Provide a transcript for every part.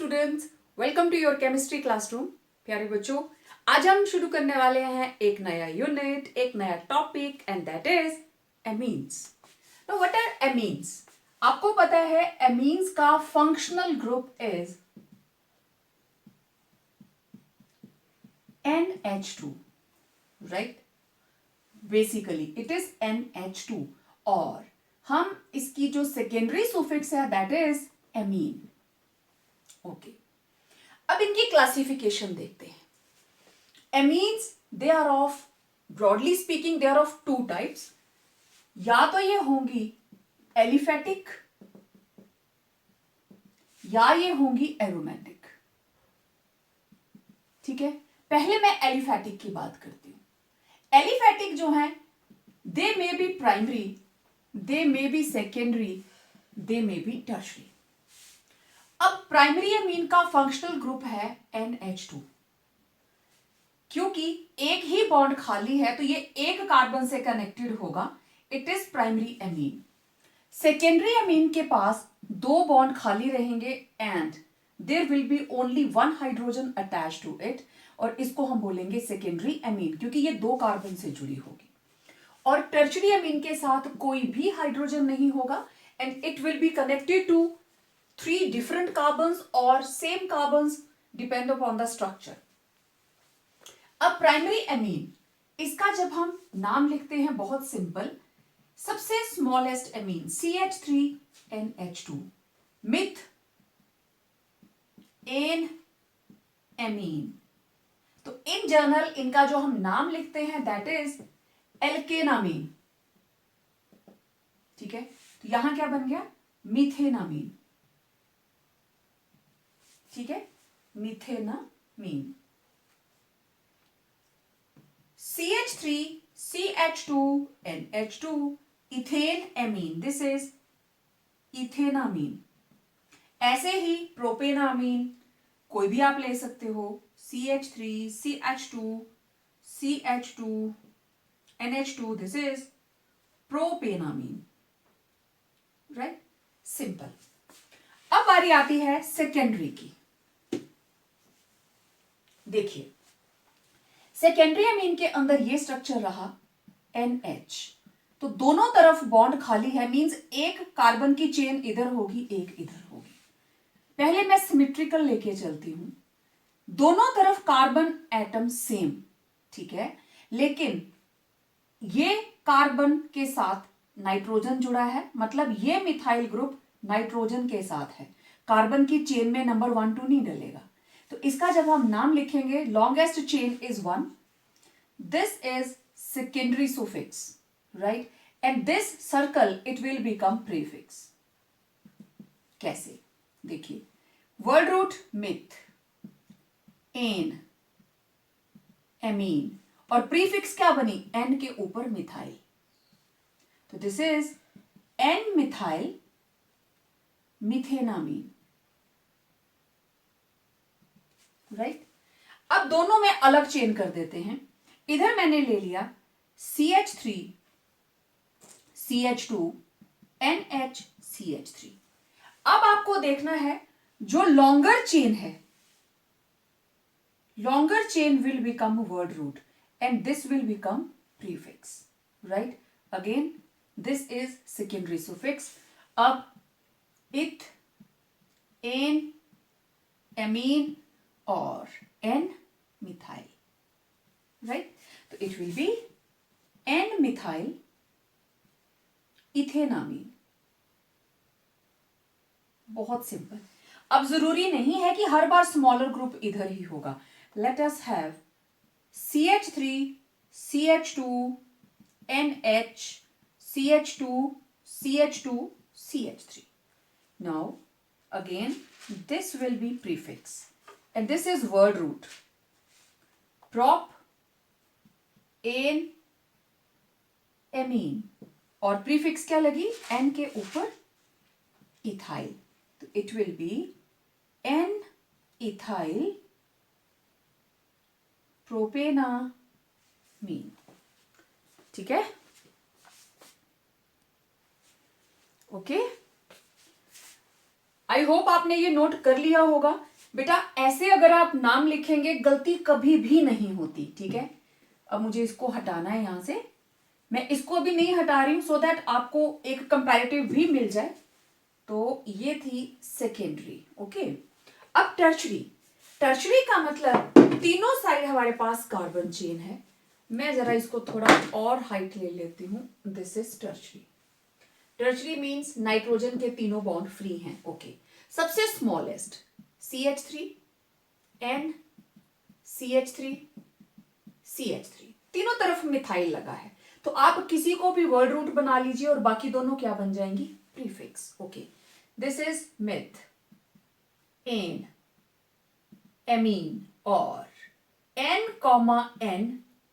Students, welcome to your chemistry classroom. प्यारे बच्चों, आज हम शुरू करने वाले हैं एक नया यूनिट, एक नया topic and that is amines. Now what are amines? आपको पता है एमीन्स का functional group is NH2, right? Basically it is NH2 और हम इसकी जो सेकेंडरी सुफिक्स है दैट इज एमीन। ओके, अब इनकी क्लासिफिकेशन देखते हैं। Amines they are of, broadly speaking, they are of two types. या तो ये होंगी एलिफेटिक या ये होंगी एरोमेटिक। ठीक है, पहले मैं एलिफेटिक की बात करती हूं। एलिफेटिक जो है they may be primary, they may be secondary, they may be tertiary. अब प्राइमरी एमीन का फंक्शनल ग्रुप है NH2। क्योंकि एक ही बॉन्ड खाली है तो ये एक कार्बन से कनेक्टेड होगा, it is primary amine. Secondary amine के पास दो बॉन्ड खाली रहेंगे and there will be only one hydrogen attach to it, और इसको हम बोलेंगे सेकेंडरी एमीन क्योंकि ये दो कार्बन से जुड़ी होगी। और टर्शरी एमीन के साथ कोई भी हाइड्रोजन नहीं होगा and it will be connected to three different carbons or same carbons depend upon the structure. अब प्राइमरी एमीन, इसका जब हम नाम लिखते हैं बहुत सिंपल, सबसे smallest amine CH3NH2, myth N amine. तो इन जनरल इनका जो हम नाम लिखते हैं दैट इज एल्केनामीन। ठीक है, तो यहां क्या बन गया? मीथेनामीन। ठीक है, methanamine. CH3 CH2 NH2 ethane amine, this is ethanamine. ऐसे ही प्रोपेनामीन कोई भी आप ले सकते हो, CH3 CH2 CH2 NH2, this is प्रोपेनामीन। Right, simple. अब बारी आती है सेकेंडरी की। देखिए, सेकेंडरी एमीन के अंदर ये स्ट्रक्चर रहा NH, तो दोनों तरफ बॉन्ड खाली है, मींस एक कार्बन की चेन इधर होगी, एक इधर होगी। पहले मैं सिमेट्रिकल लेके चलती हूं, दोनों तरफ कार्बन एटम सेम, ठीक है, लेकिन ये कार्बन के साथ नाइट्रोजन जुड़ा है, मतलब ये मिथाइल ग्रुप नाइट्रोजन के साथ है, कार्बन की चेन में नंबर 1 2 नहीं डलेगा। तो इसका जब हम नाम लिखेंगे, longest chain is 1, this is secondary suffix, right, and this circle it will become prefix. कैसे? देखिए, word root meth, N, amine, और प्रीफिक्स क्या बनी? एन के ऊपर मिथाइल, तो this is N methyl methanamine. Right, अब दोनों में अलग चेन कर देते हैं। इधर मैंने ले लिया CH3 CH2 NHCH3। अब आपको देखना है जो लॉन्गर चेन है, longer chain will become word root and this will become prefix. Right, again this is secondary suffix. अब इथ, एन, एमीन और एन मिथाइल, राइट, तो it will be N methyl ethanamine. बहुत simple. अब जरूरी नहीं है कि हर बार स्मॉलर ग्रुप इधर ही होगा। Let us have CH3 CH2 NH CH2 CH2 CH3. Now again this will be prefix and this is word root, prop, an, amine, और prefix क्या लगी? एन के ऊपर इथाइल, तो it will be N ethyl propanamine. ठीक है, okay, I hope आपने ये नोट कर लिया होगा बेटा ऐसे अगर आप नाम लिखेंगे गलती कभी भी नहीं होती, ठीक है। अब मुझे इसको हटाना है यहां से, मैं इसको भी नहीं हटा रही हूं सो दैट आपको एक कंपैरेटिव भी मिल जाए। तो ये थी सेकेंडरी, ओके। अब टर्शरी, टर्शरी का मतलब तीनों साइड हमारे पास कार्बन चेन है। मैं जरा इसको थोड़ा और हाइट ले लेती हूं। This is tertiary. Tertiary means nitrogen के तीनों बॉन्ड फ्री हैं, ओके। सबसे smallest CH3 N CH3 CH3, तीनों तरफ मिथाइल लगा है। तो आप किसी को भी वर्ड रूट बना लीजिए और बाकी दोनों क्या बन जाएंगी, prefix, okay. This is meth, N, amine और N,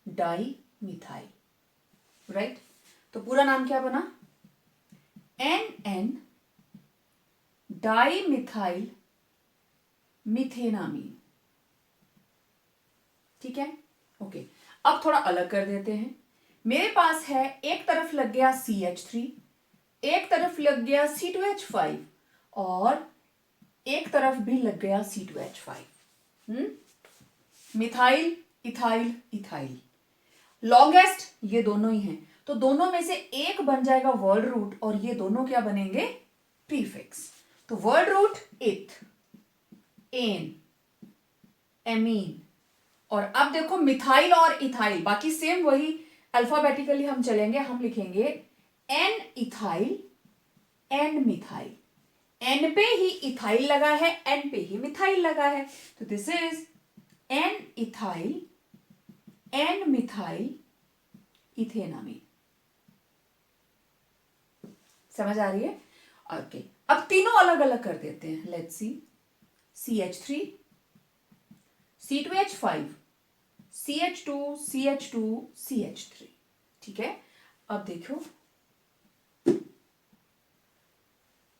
डाई मिथाइल, राइट। तो पूरा नाम क्या बना, NN डाई मिथाइल मिथेनामीन, ठीक है, ओके। अब थोड़ा अलग कर देते हैं। मेरे पास है एक तरफ लग गया CH3, एक तरफ लग गया C2H5 और एक तरफ भी लग गया C2H5। Methyl ethyl ethyl, longest ये दोनों ही हैं, तो दोनों में से एक बन जाएगा वर्ड रूट और ये दोनों क्या बनेंगे, प्रीफिक्स। तो वर्ड रूट इथ, एन, एमीन, और अब देखो मिथाइल और इथाइल बाकी सेम वही, अल्फाबेटिकली हम चलेंगे, हम लिखेंगे N ethyl N methyl. N पे ही इथाइल लगा है, एन पे ही मिथाइल लगा है, तो this is N ethyl N methyl ethanamine. समझ आ रही है, ओके। अब तीनों अलग अलग कर देते हैं, let's see, CH3 C2H5 CH2 CH2 CH3, ठीक है। अब देखो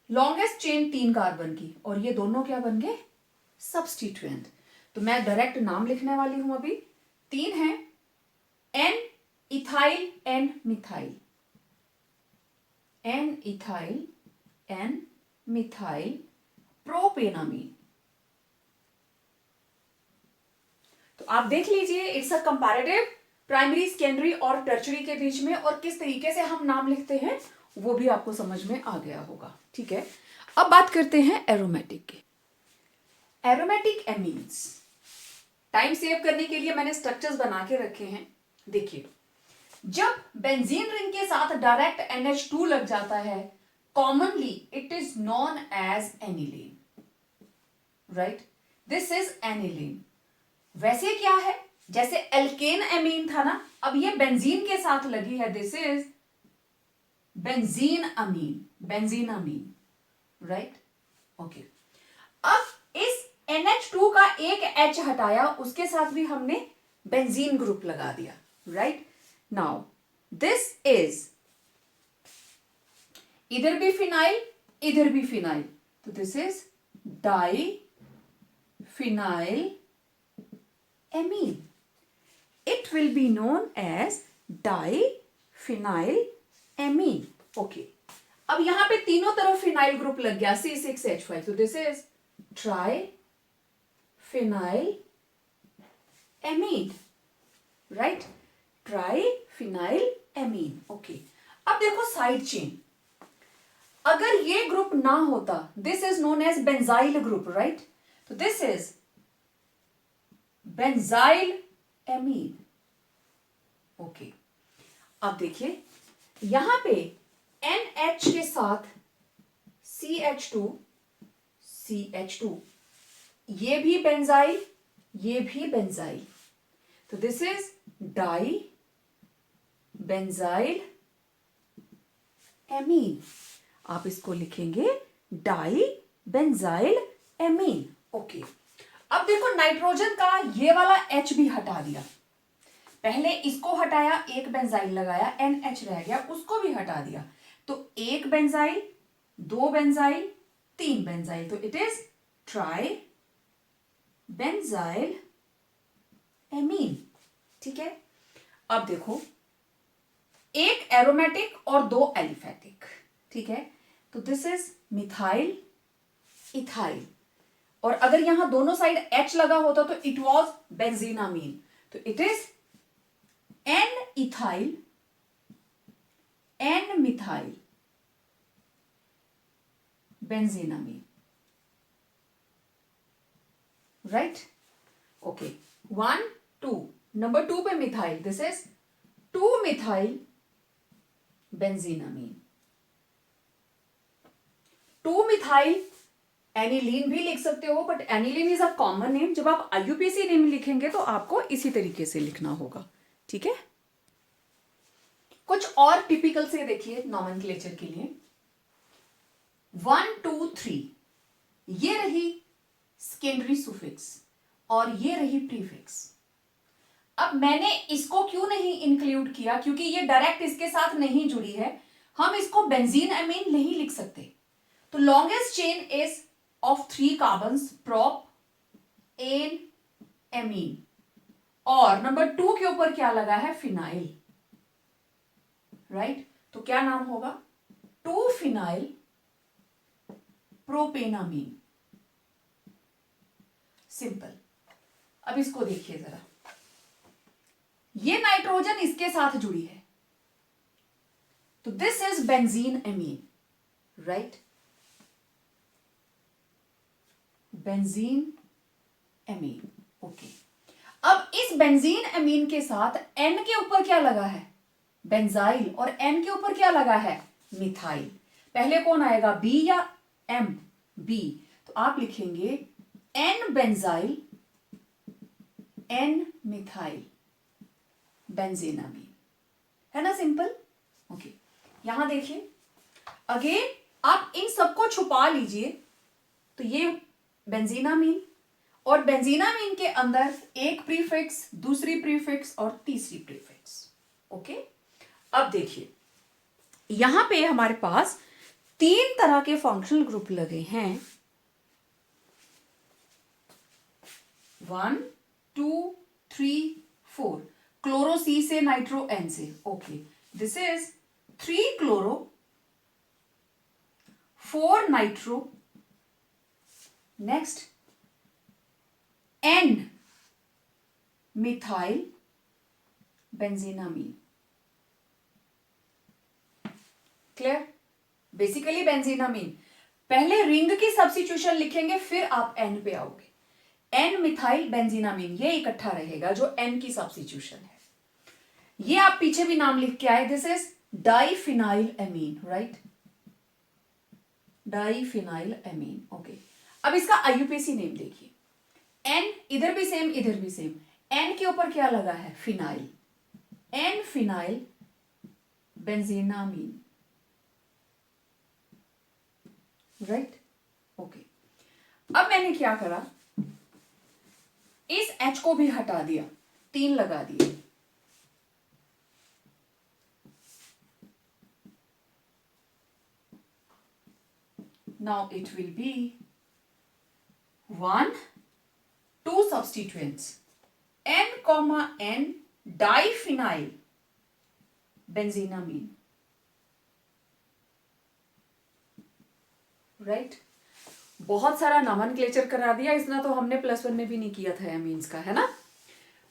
लॉन्गेस्ट चेन 3 कार्बन की और ये दोनों क्या बन गए, सब्स्टिट्यूएंट। तो मैं डायरेक्ट नाम लिखने वाली हूं, अभी 3 है, N ethyl N methyl, N ethyl N methyl प्रोपेनामीन। तो आप देख लीजिए, it's a comparative primary secondary और टर्शरी के बीच में, और किस तरीके से हम नाम लिखते हैं वो भी आपको समझ में आ गया होगा, ठीक है। अब बात करते हैं एरोमेटिक की। एरोमेटिक एमीन्स, टाइम सेव करने के लिए मैंने स्ट्रक्चर्स बना के रखे हैं। देखिए, जब बेंजीन रिंग के साथ डायरेक्ट NH2 लग जाता है, commonly it is known as aniline, right. This is aniline. वैसे क्या है, जैसे एल्केन एमीन था ना, अब ये बेंजीन के साथ लगी है, this is benzene amine, benzene amine, right, okay. अब इस NH2 का एक H हटाया, उसके साथ भी हमने बेंजीन ग्रुप लगा दिया, राइट। नाउ दिस इज इधर भी फिनाइल इधर भी फिनाइल, तो this is diphenyl amine. It will be known as diphenyl amine, okay। अब यहां पे तीनों तरफ फिनाइल ग्रुप लग गया, C6H5, तो this is triphenyl amine, right, triphenyl amine, okay. अब देखो साइड चेन, अगर ये ग्रुप ना होता, this is known as benzyl group, right. तो this is benzyl amine, okay. अब देखिए यहां पे NH के साथ CH2 ये भी बेंजाइल ये भी बेंजाइल, तो this is dibenzyl amine. आप इसको लिखेंगे डाई बेंजाइल एमीन, ओके। अब देखो नाइट्रोजन का ये वाला H भी हटा दिया, पहले इसको हटाया, एक बेंजाइल लगाया, NH रह गया, उसको भी हटा दिया, तो एक बेंजाइल, दो बेंजाइल, तीन बेंजाइल, तो it is try benzyl amine, ठीक है। अब देखो एक एरोमेटिक और दो एलिफेटिक, ठीक है। तो दिस इज मिथाइल इथाइल और अगर यहां दोनों साइड H लगा होता तो इट वॉज बेंजीनामीन। तो it is N ethyl N methyl benzenamine, right. Okay, 1 2 number 2 पे methyl, this is 2 methyl benzenamine. 2 methyl aniline भी लिख सकते हो, but aniline is a common name. जब आप आईयूपीएसी नेम लिखेंगे तो आपको इसी तरीके से लिखना होगा, ठीक है। कुछ और टिपिकल से देखिए नॉमेनक्लेचर के लिए। 1 2 3 ये रही सेकेंडरी सुफिक्स और ये रही प्रीफिक्स। अब मैंने इसको क्यों नहीं इंक्लूड किया, क्योंकि ये डायरेक्ट इसके साथ नहीं जुड़ी है। हम इसको बेंजीन अमीन नहीं लिख सकते। तो longest chain is of 3 carbons, prop N amine, और नंबर 2 के ऊपर क्या लगा है, फिनाइल, राइट। तो क्या नाम होगा, 2 फिनाइल प्रोपेनामीन, सिंपल। अब इसको देखिए जरा, ये नाइट्रोजन इसके साथ जुड़ी है, तो this is benzene amine, right, benzene amine. Okay, अब इस बेंजीन अमीन के साथ N के ऊपर क्या लगा है, बेंजाइल, और N के ऊपर क्या लगा है, मिथाइल। पहले कौन आएगा, B या M, B। तो आप लिखेंगे N बेंजाइल N मिथाइल बेंजीनामीन, है ना, सिंपल। ओके, यहां देखिए अगेन आप इन सबको छुपा लीजिए। तो ये बेंजीनामीन, और बेंजीनामीन के अंदर एक प्रीफिक्स, दूसरी प्रीफिक्स और तीसरी प्रीफिक्स। ओके, अब देखिए यहां पे हमारे पास 3 तरह के फंक्शनल ग्रुप लगे हैं, 1 2 3 4, क्लोरो C से, नाइट्रो N से। Okay, this is 3 chloro 4 nitro, next N methyl benzenamine. Clear, basically benzenamine पहले रिंग की सब्स्टिट्यूशन लिखेंगे, फिर आप N पे आओगे। N मिथाइल बेंजीनामीन ये इकट्ठा रहेगा जो N की सब्स्टिट्यूशन है। ये आप पीछे भी नाम लिख के आए, this is diphenyl amine, right, diphenyl amine. Okay, अब इसका आईयूपीएसी नेम देखिए, N इधर भी सेम इधर भी सेम, N के ऊपर क्या लगा है, phenyl, N phenyl benzenamine, right. Okay, अब मैंने क्या करा, इस H को भी हटा दिया, 3 लगा दिए। Now it will be 1 2 substituents, N comma N diphenyl benzenamine, right. बहुत सारा नॉमेनक्लेचर करा दिया, इतना तो हमने +1 में भी नहीं किया था एमीन्स का, है ना।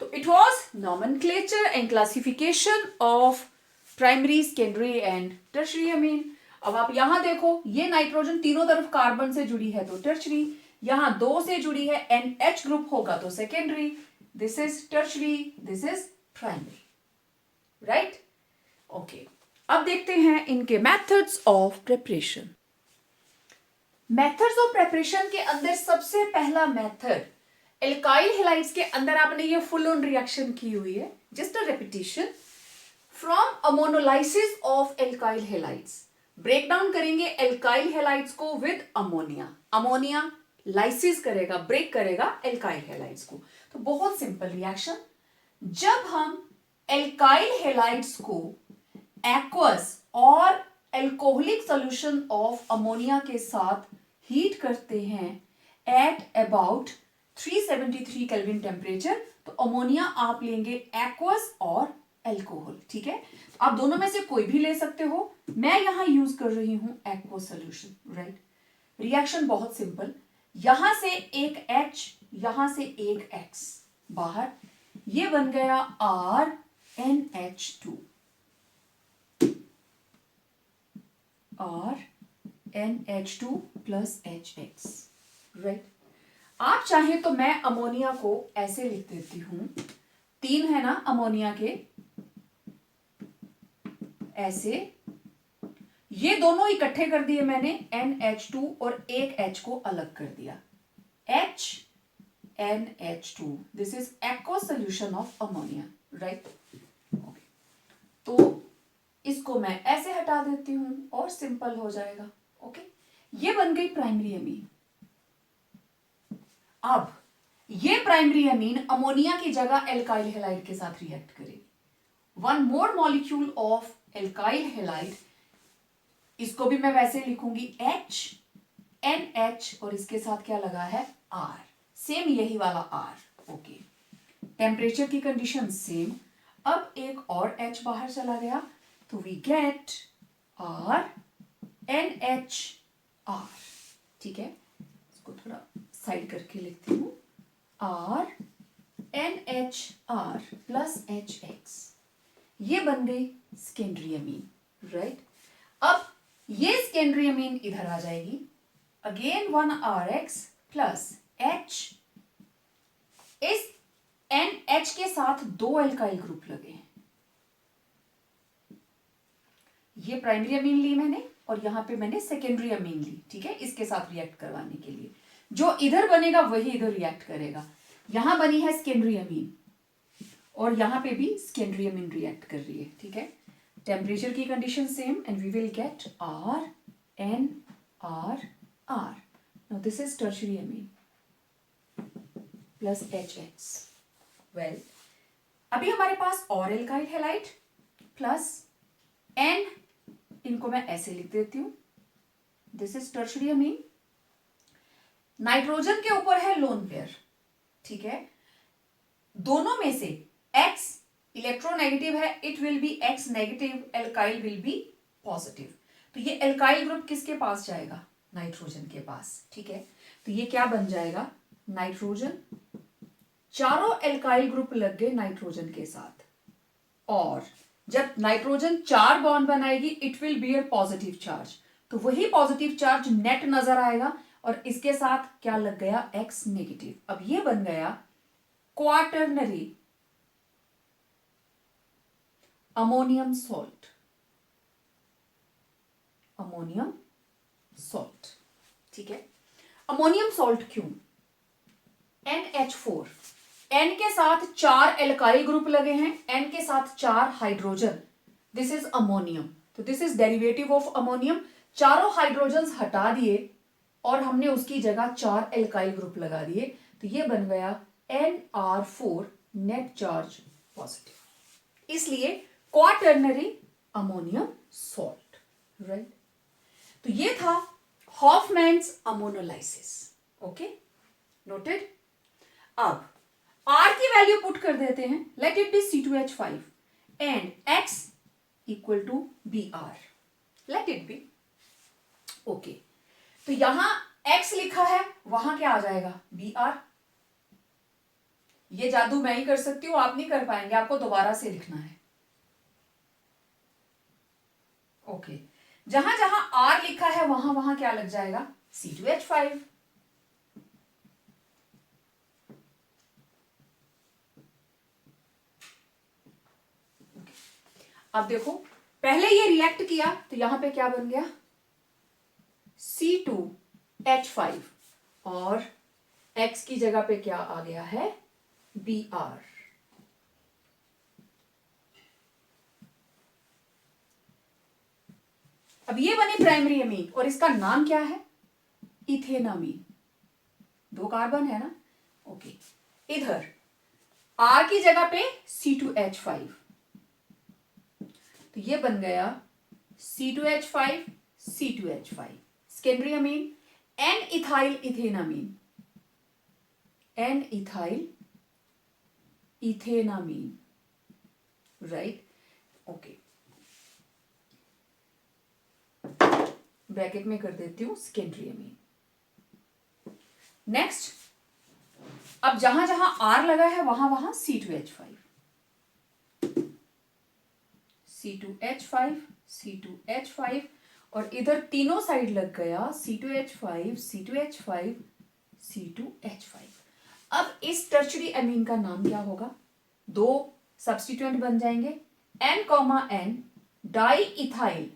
तो it was nomenclature and classification of primary, secondary and tertiary अमीन। अब आप यहां देखो, ये नाइट्रोजन तीनों तरफ कार्बन से जुड़ी है तो टर्शरी, यहां 2 से जुड़ी है NH ग्रुप होगा तो secondary, this is tertiary, this is primary, right. Okay, अब देखते हैं इनके methods of preparation. Methods of preparation के अंदर सबसे पहला मेथड, एल्काइल हैलाइड्स के अंदर आपने ये फुल ऑन रिएक्शन की हुई है, just a repetition, from ammonolysis of alkyl halides, break down करेंगे एल्काइल हैलाइड्स को विद अमोनिया, अमोनिया लाइसिस करेगा, ब्रेक करेगा एल्काइल हैलाइड्स को। तो बहुत सिंपल रिएक्शन, जब हम एल्काइल हैलाइड्स को एक्वस और एल्कोहलिक सॉल्यूशन ऑफ अमोनिया के साथ हीट करते हैं एट अबाउट 373 केल्विन टेम्परेचर, तो अमोनिया आप लेंगे एक्वस और एल्कोहल, ठीक है। तो आप दोनों में से कोई भी ले सकते हो, मैं यहां यूज कर रही हूं एक्वस सॉल्यूशन, राइट। रिएक्शन बहुत सिंपल, यहां से एक H, यहां से एक X बाहर, ये बन गया RNH2, RNH2 plus HX, right. आप चाहें तो मैं अमोनिया को ऐसे लिख देती हूं, 3 है ना अमोनिया के, ऐसे, ये दोनों इकट्ठे कर दिए मैंने NH2 और एक H को अलग कर दिया, HNH2, this is aqua solution of ammonia, right. तो इसको मैं ऐसे हटा देती हूं और सिंपल हो जाएगा, ओके। ये बन गई प्राइमरी अमीन। अब ये प्राइमरी अमीन अमोनिया की जगह एल्काइल हैलाइड के साथ रिएक्ट करेगी। One more molecule of alkyl halide, इसको भी मैं वैसे लिखूंगी HNH, और इसके साथ क्या लगा है R, सेम यही वाला R, ओके। टेम्परेचर की कंडीशन सेम। अब एक और H बाहर चला गया, तो वी गेट RNHR, ठीक है। इसको थोड़ा साइड करके लिखती हूं, RNHR प्लस HX, ये बन गई सेकेंडरी अमीन, राइट। अब ये सेकेंडरी अमीन इधर आ जाएगी, अगेन 1RX प्लस H, इस NH के साथ 2 एल्काइल ग्रुप लगे हैं, ये प्राइमरी अमीन ली मैंने और यहां पे मैंने सेकेंडरी अमीन ली, ठीक है, इसके साथ रिएक्ट करवाने के लिए। जो इधर बनेगा वही इधर रिएक्ट करेगा। यहां बनी है सेकेंडरी अमीन और यहां पे भी सेकेंडरी अमीन रिएक्ट कर रही है, ठीक है। टेम्परेचर की condition same and we will get RNRR। Now this is tertiary amine plus HX। Well, अभी हमारे पास और एल्काइल हैलाइड प्लस N, इनको मैं ऐसे लिख देती हूं, this is tertiary amine. Nitrogen के ऊपर है लोन पेयर, ठीक है। दोनों में से X इलेक्ट्रोनेगेटिव है, it will B X negative, alkyl will be positive. तो ये एल्काइल ग्रुप किसके पास जाएगा, नाइट्रोजन के पास, ठीक है। तो ये क्या बन जाएगा, नाइट्रोजन, चारों एल्काइल ग्रुप लग गए नाइट्रोजन के साथ, और जब नाइट्रोजन 4 बॉन्ड बनाएगी it will beer positive charge, तो वही पॉजिटिव चार्ज नेट नजर आएगा और इसके साथ क्या लग गया, X नेगेटिव। अब ये बन गया quaternary ammonium salt, ammonium salt, ठीक है। अमोनियम सॉल्ट क्यों, NH4, N के साथ 4 एल्काइल ग्रुप लगे हैं, N के साथ 4 हाइड्रोजन, दिस इज अमोनियम, तो this is derivative of ammonium. चारों हाइड्रोजन्स हटा दिए और हमने उसकी जगह 4 एल्काइल ग्रुप लगा दिए, तो ये बन गया NR4 नेट चार्ज पॉजिटिव, इसलिए क्वाटरनरी अमोनियम सॉल्ट, राइट। तो ये था हॉफमैन्स अमोनोलाइसिस, ओके, नोटेड। अब R की वैल्यू पुट कर देते हैं, let it be C2H5 and X equal to Br, let it be, okay. तो यहां X लिखा है, वहां क्या आ जाएगा, Br। ये जादू मैं ही कर सकती हूं, आप नहीं कर पाएंगे, आपको दोबारा से लिखना है, ओके। जहां जहां R लिखा है वहां वहां क्या लग जाएगा, C2H5। अब देखो, पहले ये रिएक्ट किया तो यहां पे क्या बन गया, C2H5 और X की जगह पे क्या आ गया है, Br। अब ये बनी प्राइमरी अमीन और इसका नाम क्या है, इथेनामीन, 2 कार्बन है ना, ओके। इधर R की जगह पे C2H5, तो ये बन गया C2H5 C2H5, secondary amine, N ethyl ethanamine, N ethyl ethanamine, right, okay. Bracket में कर देती हूं सेकेंडरी अमीन। नेक्स्ट, अब जहां जहां R लगा है वहां वहां C2H5, C2H5, C2H5, और इधर तीनों साइड लग गया C2H5, C2H5, C2H5। अब इस टर्शरी अमीन का नाम क्या होगा? दो सब्स्टिट्यूएंट बन जाएंगे, N, di ethyl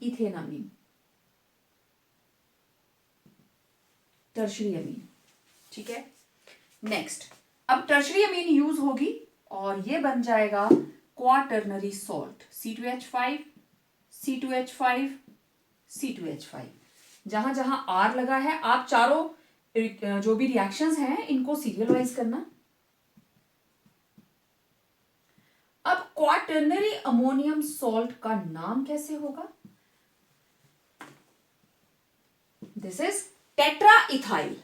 ethanamine, tertiary amine. ठीक है, नेक्स्ट, अब टर्शरी अमीन यूज होगी और ये बन जाएगा quaternary salt, C2H5, C2H5, C2H5। जहां जहां R लगा है आप चारों जो भी रिएक्शंस हैं इनको सीरियल वाइज करना। अब क्वाटर्नरी अमोनियम सॉल्ट का नाम कैसे होगा? दिस इज टेट्रा इथाइल,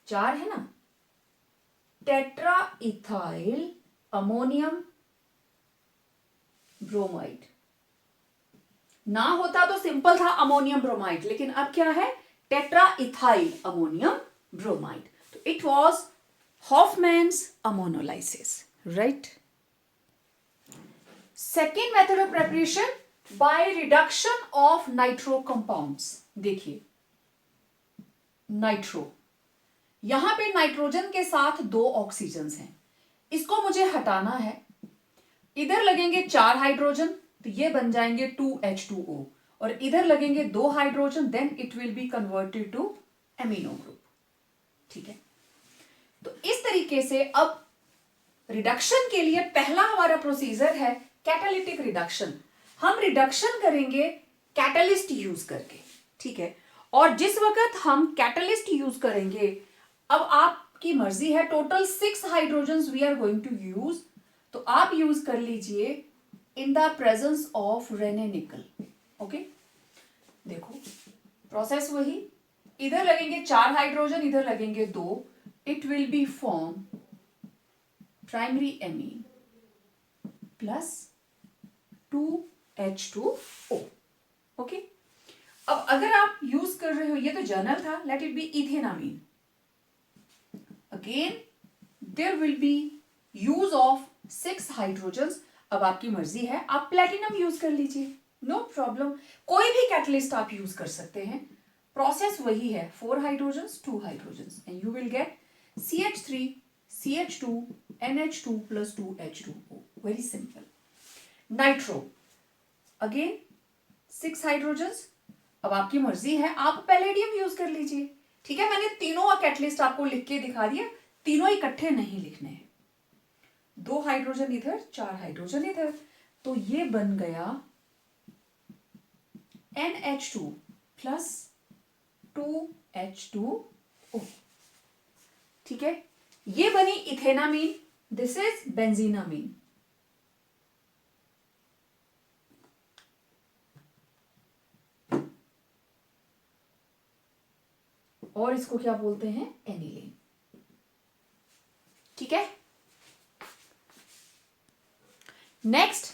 चार है ना, टेट्रा इथाइल अमोनियम ब्रोमाइड। ना होता तो सिंपल था अमोनियम ब्रोमाइड, लेकिन अब क्या है? Tetra ethyl ammonium bromide. तो it was Hofmann's ammonolysis, right. Second method of preparation by reduction of nitro compounds. देखिए नाइट्रो, यहां पे नाइट्रोजन के साथ दो ऑक्सीजन हैं, इसको मुझे हटाना है। इधर लगेंगे 4 हाइड्रोजन, तो ये बन जाएंगे 2H2O, और इधर लगेंगे 2 hydrogen, then it will be converted to amino group. ठीक है, तो इस तरीके से अब रिडक्शन के लिए पहला हमारा प्रोसीजर है कैटालिटिक रिडक्शन। हम रिडक्शन करेंगे कैटलिस्ट यूज करके। ठीक है, और जिस वक्त हम कैटलिस्ट यूज करेंगे, अब आपकी मर्जी है, total 6 hydrogen we are going to use, तो आप यूज कर लीजिए in the presence of Raney nickel. Okay, देखो प्रोसेस वही, इधर लगेंगे 4 हाइड्रोजन, इधर लगेंगे 2, it will be form primary amine plus 2H2O। Okay, अब अगर आप यूज कर रहे हो, ये तो जर्नल था, let it be ethanamine, again there will be use of 6 hydrogens. अब आपकी मर्जी है, आप प्लेटिनम यूज कर लीजिए, नो प्रॉब्लम, कोई भी कैटलिस्ट आप यूज कर सकते हैं। प्रोसेस वही है, 4 hydrogens 2 hydrogens, and you will get CH3 CH2 NH2 plus 2H2O, very simple. Nitro, again 6 hydrogens, अब आपकी मर्जी है, आप पैलेडियम यूज कर लीजिए। ठीक है, मैंने तीनों कैटलिस्ट आपको लिख के दिखा दिया, तीनों इकट्ठे नहीं लिखने हैं। 2 हाइड्रोजन इधर, 4 हाइड्रोजन इधर, तो ये बन गया NH2 प्लस 2H2O। ठीक है, ये बनी इथेनामीन, दिस इज बेंजीनामीन। और इसको क्या बोलते हैं? एनिलीन। ठीक है, नेक्स्ट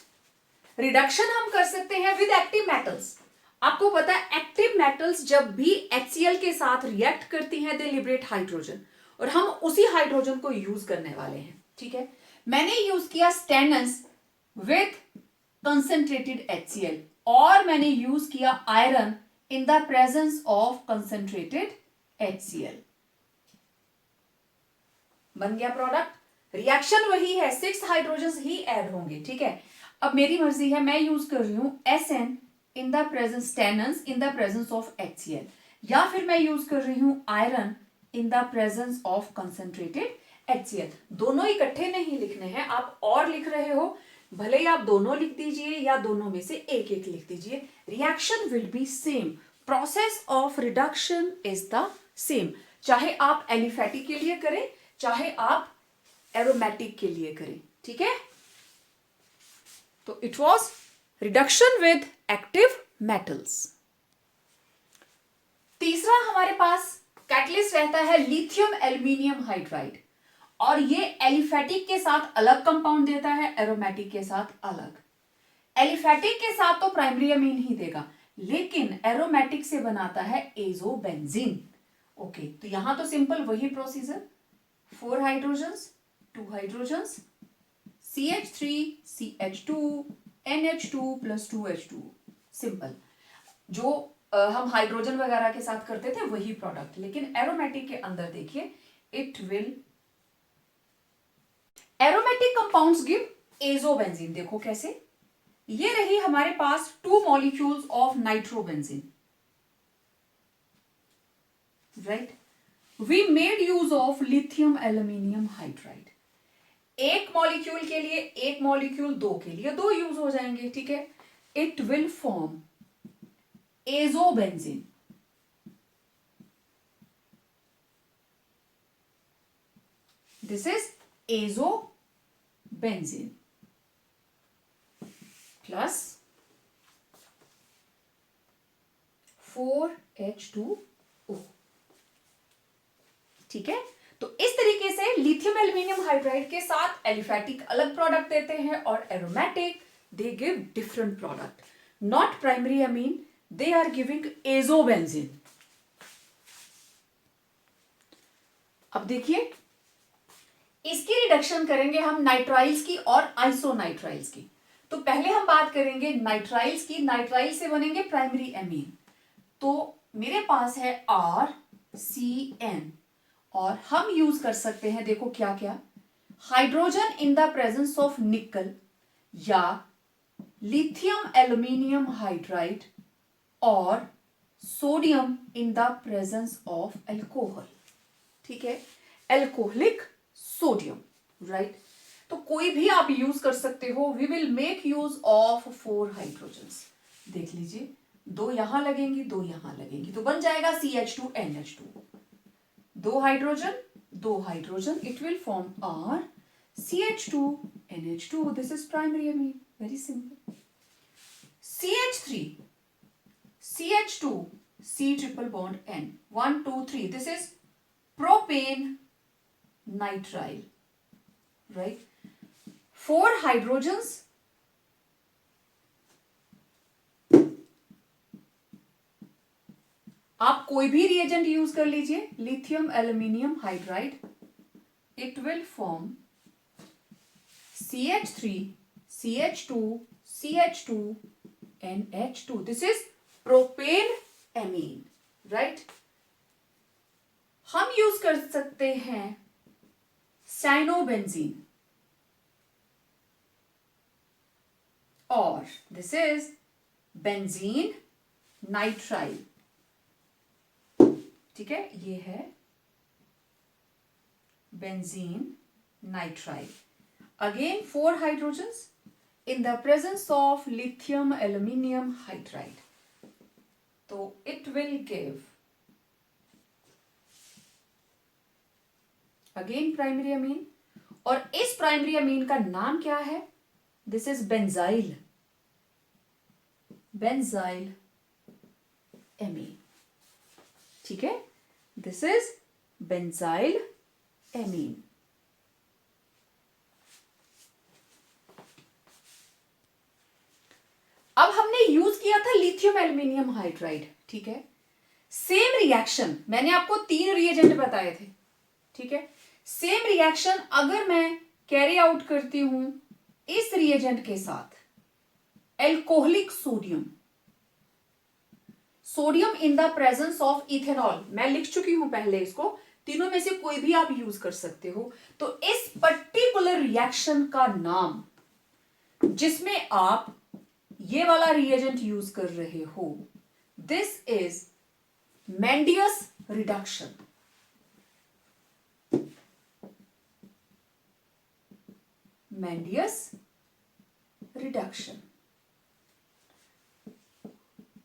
रिडक्शन हम कर सकते हैं विद एक्टिव मेटल्स। आपको पता है एक्टिव मेटल्स जब भी HCl के साथ रिएक्ट करती हैं दे लिबरेट हाइड्रोजन, और हम उसी हाइड्रोजन को यूज करने वाले हैं। ठीक है, मैंने यूज किया स्टेनस विथ कंसेंट्रेटेड HCl, और मैंने यूज किया iron in the presence of concentrated HCl। बन गया प्रोडक्ट, रिएक्शन वही है, 6 हाइड्रोजन ही ऐड होंगे। ठीक है, अब मेरी मर्जी है, मैं यूज कर रही हूं SN in the presence, stannous in the presence of HCl, या फिर मैं यूज कर रही हूं iron in the presence of concentrated HCl। दोनों इकट्ठे नहीं लिखने हैं, आप और लिख रहे हो, भले ही आप दोनों लिख दीजिए या दोनों में से एक एक लिख दीजिए, reaction will be same, process of reduction is the same, चाहे आप एलिफेटिक के लिए करें चाहे आप एरोमेटिक के लिए करें। ठीक है, तो it was reduction with active metals. तीसरा हमारे पास कैटलिस्ट रहता है लिथियम एल्यूमिनियम हाइड्राइड, और ये एलिफेटिक के साथ अलग कंपाउंड देता है, एरोमेटिक के साथ अलग। एलिफेटिक के साथ तो प्राइमरी अमीन ही देगा, लेकिन एरोमेटिक से बनाता है एजोबेंजीन। ओके, तो यहां तो सिंपल वही procedure, 4 hydrogens, 2 hydrogens, CH3 CH2 NH2 plus 2H2, simple. जो हम हाइड्रोजन वगैरह के साथ करते थे वही प्रोडक्ट, लेकिन एरोमेटिक के अंदर देखिए it will, aromatic compounds give azobenzene. देखो कैसे, ये रही हमारे पास 2 molecules of nitrobenzene, right. We made use of lithium aluminium hydride. एक मॉलिक्यूल के लिए एक मॉलिक्यूल, दो के लिए दो यूज हो जाएंगे, ठीक है। It will form azobenzene. This is azobenzene plus 4H2O, ठीक है। तो इस तरीके से लिथियम एल्यूमिनियम हाइड्राइड के साथ एलिफेटिक अलग प्रोडक्ट देते हैं और aromatic they give different product, not primary amine, they are giving azobenzene. अब देखिए इसकी रिडक्शन करेंगे हम नाइट्राइल्स की और आइसोनाइट्राइल्स की। तो पहले हम बात करेंगे नाइट्राइल्स की। नाइट्राइल से बनेंगे प्राइमरी एमीन, तो मेरे पास है RCN, और हम यूज कर सकते हैं, देखो क्या क्या, hydrogen in the presence of निकल या लिथियम एल्यूमिनियम हाइड्राइड और sodium in the presence of alcohol, ठीक है, अल्कोहलिक सोडियम, राइट। तो कोई भी आप यूज कर सकते हो। We will make use of 4 hydrogens, देख लीजिए, दो यहां लगेंगी, दो यहां लगेंगी, तो बन जाएगा CH2 NH2, दो hydrogen, it will form R CH2 NH2, this is primary Amin, very simple. CH3 CH2 C triple bond N, 1 2 3, this is propane nitrile, right। 4 hydrogens, आप कोई भी रिएजेंट यूज कर लीजिए, lithium aluminium hydride, it will form CH3 CH2 CH2 NH2, this is propane amine, right. हम use कर सकते हैं cyanobenzene, और दिस इज बेंजीन नाइट्राइल, ठीक है, ये है benzene nitrile. Again 4 hydrogens in the presence of lithium aluminium hydride, तो it will give again primary amine, और इस प्राइमरी अमीन का नाम क्या है, this is benzyl, benzyl amine, ठीक है, दिस इज बेंजाइल एमीन। अब हमने यूज किया था लिथियम एल्यूमिनियम हाइड्राइड, ठीक है। सेम रिएक्शन, मैंने आपको 3 रिएजेंट बताए थे, ठीक है। सेम रिएक्शन अगर मैं कैरी आउट करती हूं इस रिएजेंट के साथ, alcoholic sodium, sodium in the presence of ethanol, मैं लिख चुकी हूं पहले इसको, तीनों में से कोई भी आप यूज कर सकते हो। तो इस पर्टिकुलर रिएक्शन का नाम, जिसमें आप ये वाला रिएजेंट यूज कर रहे हो, this is Mendius reduction, Mendius reduction.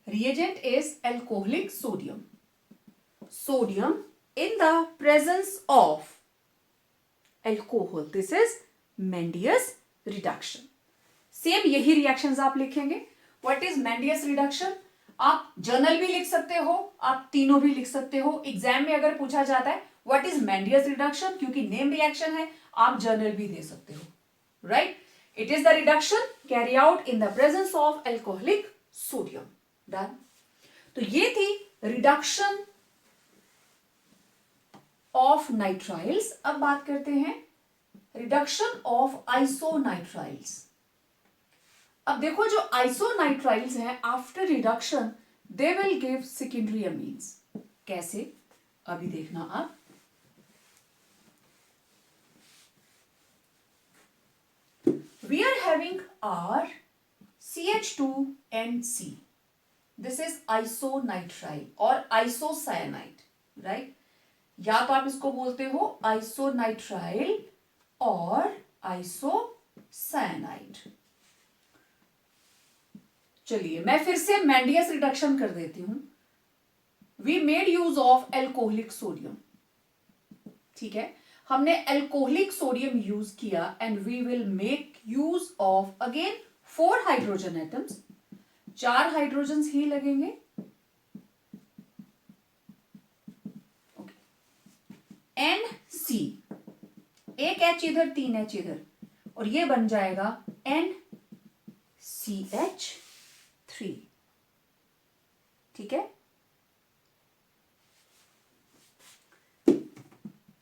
Reagent is alcoholic sodium. Sodium in the presence of alcohol. This is Mendius reduction. Same यही reactions आप लिखेंगे. What is Mendius reduction? आप जर्नल भी लिख सकते हो, आप तीनों भी लिख सकते हो। एग्जाम में अगर पूछा जाता है what is Mendius reduction, क्योंकि नेम रिएक्शन है, आप जर्नल भी दे सकते हो, right? It is the reduction carry out in the presence of alcoholic sodium. Done. तो ये थी रिडक्शन ऑफ नाइट्राइल्स। अब बात करते हैं रिडक्शन ऑफ आइसोनाइट्राइल्स। अब देखो जो आइसोनाइट्राइल्स हैं after reduction they will give secondary amines. कैसे अभी देखना आप। We are having R CH2NC. This is isonitrile और isocyanide, right? या तो आप इसको बोलते हो isonitrile और isocyanide। चलिए मैं फिर से मेंडियस रिडक्शन कर देती हूं। We made use of alcoholic sodium, ठीक है, हमने अल्कोहलिक सोडियम यूज किया and we will make use of again 4 hydrogen atoms, 4 hydrogen ही लगेंगे। NC, एक H इधर 3 H इधर और ये बन जाएगा NCH3, ठीक है,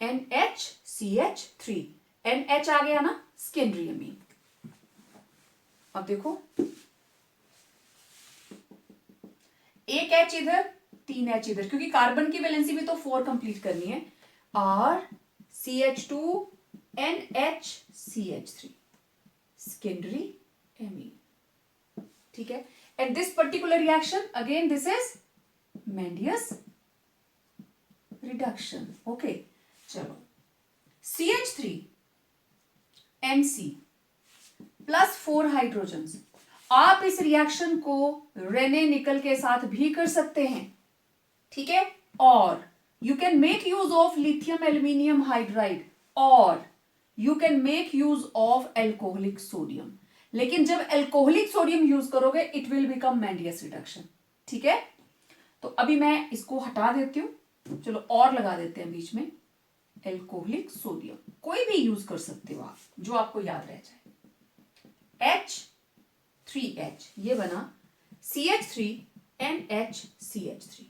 NHCH3। NH आ गया ना, सेकेंडरी अमीन। अब देखो एक H इधर 3 H इधर, क्योंकि कार्बन की वैलेंसी भी तो 4 कंप्लीट करनी है। R CH2 NHCH3 secondary amine, ठीक है। And this particular reaction again this is Mendius reduction, okay. चलो CH3 NC प्लस 4 हाइड्रोजन। आप इस रिएक्शन को रेने निकल के साथ भी कर सकते हैं, ठीक है, और you can make use of lithium aluminium hydride और you can make use of alcoholic sodium. लेकिन जब एल्कोहलिक सोडियम यूज करोगे it will become Mendius reduction, ठीक है। तो अभी मैं इसको हटा देती हूं, चलो और लगा देते हैं बीच में एल्कोहलिक सोडियम। कोई भी यूज कर सकते हो आप, जो आपको याद रह जाए। H3H ये बना CH3 NHCH3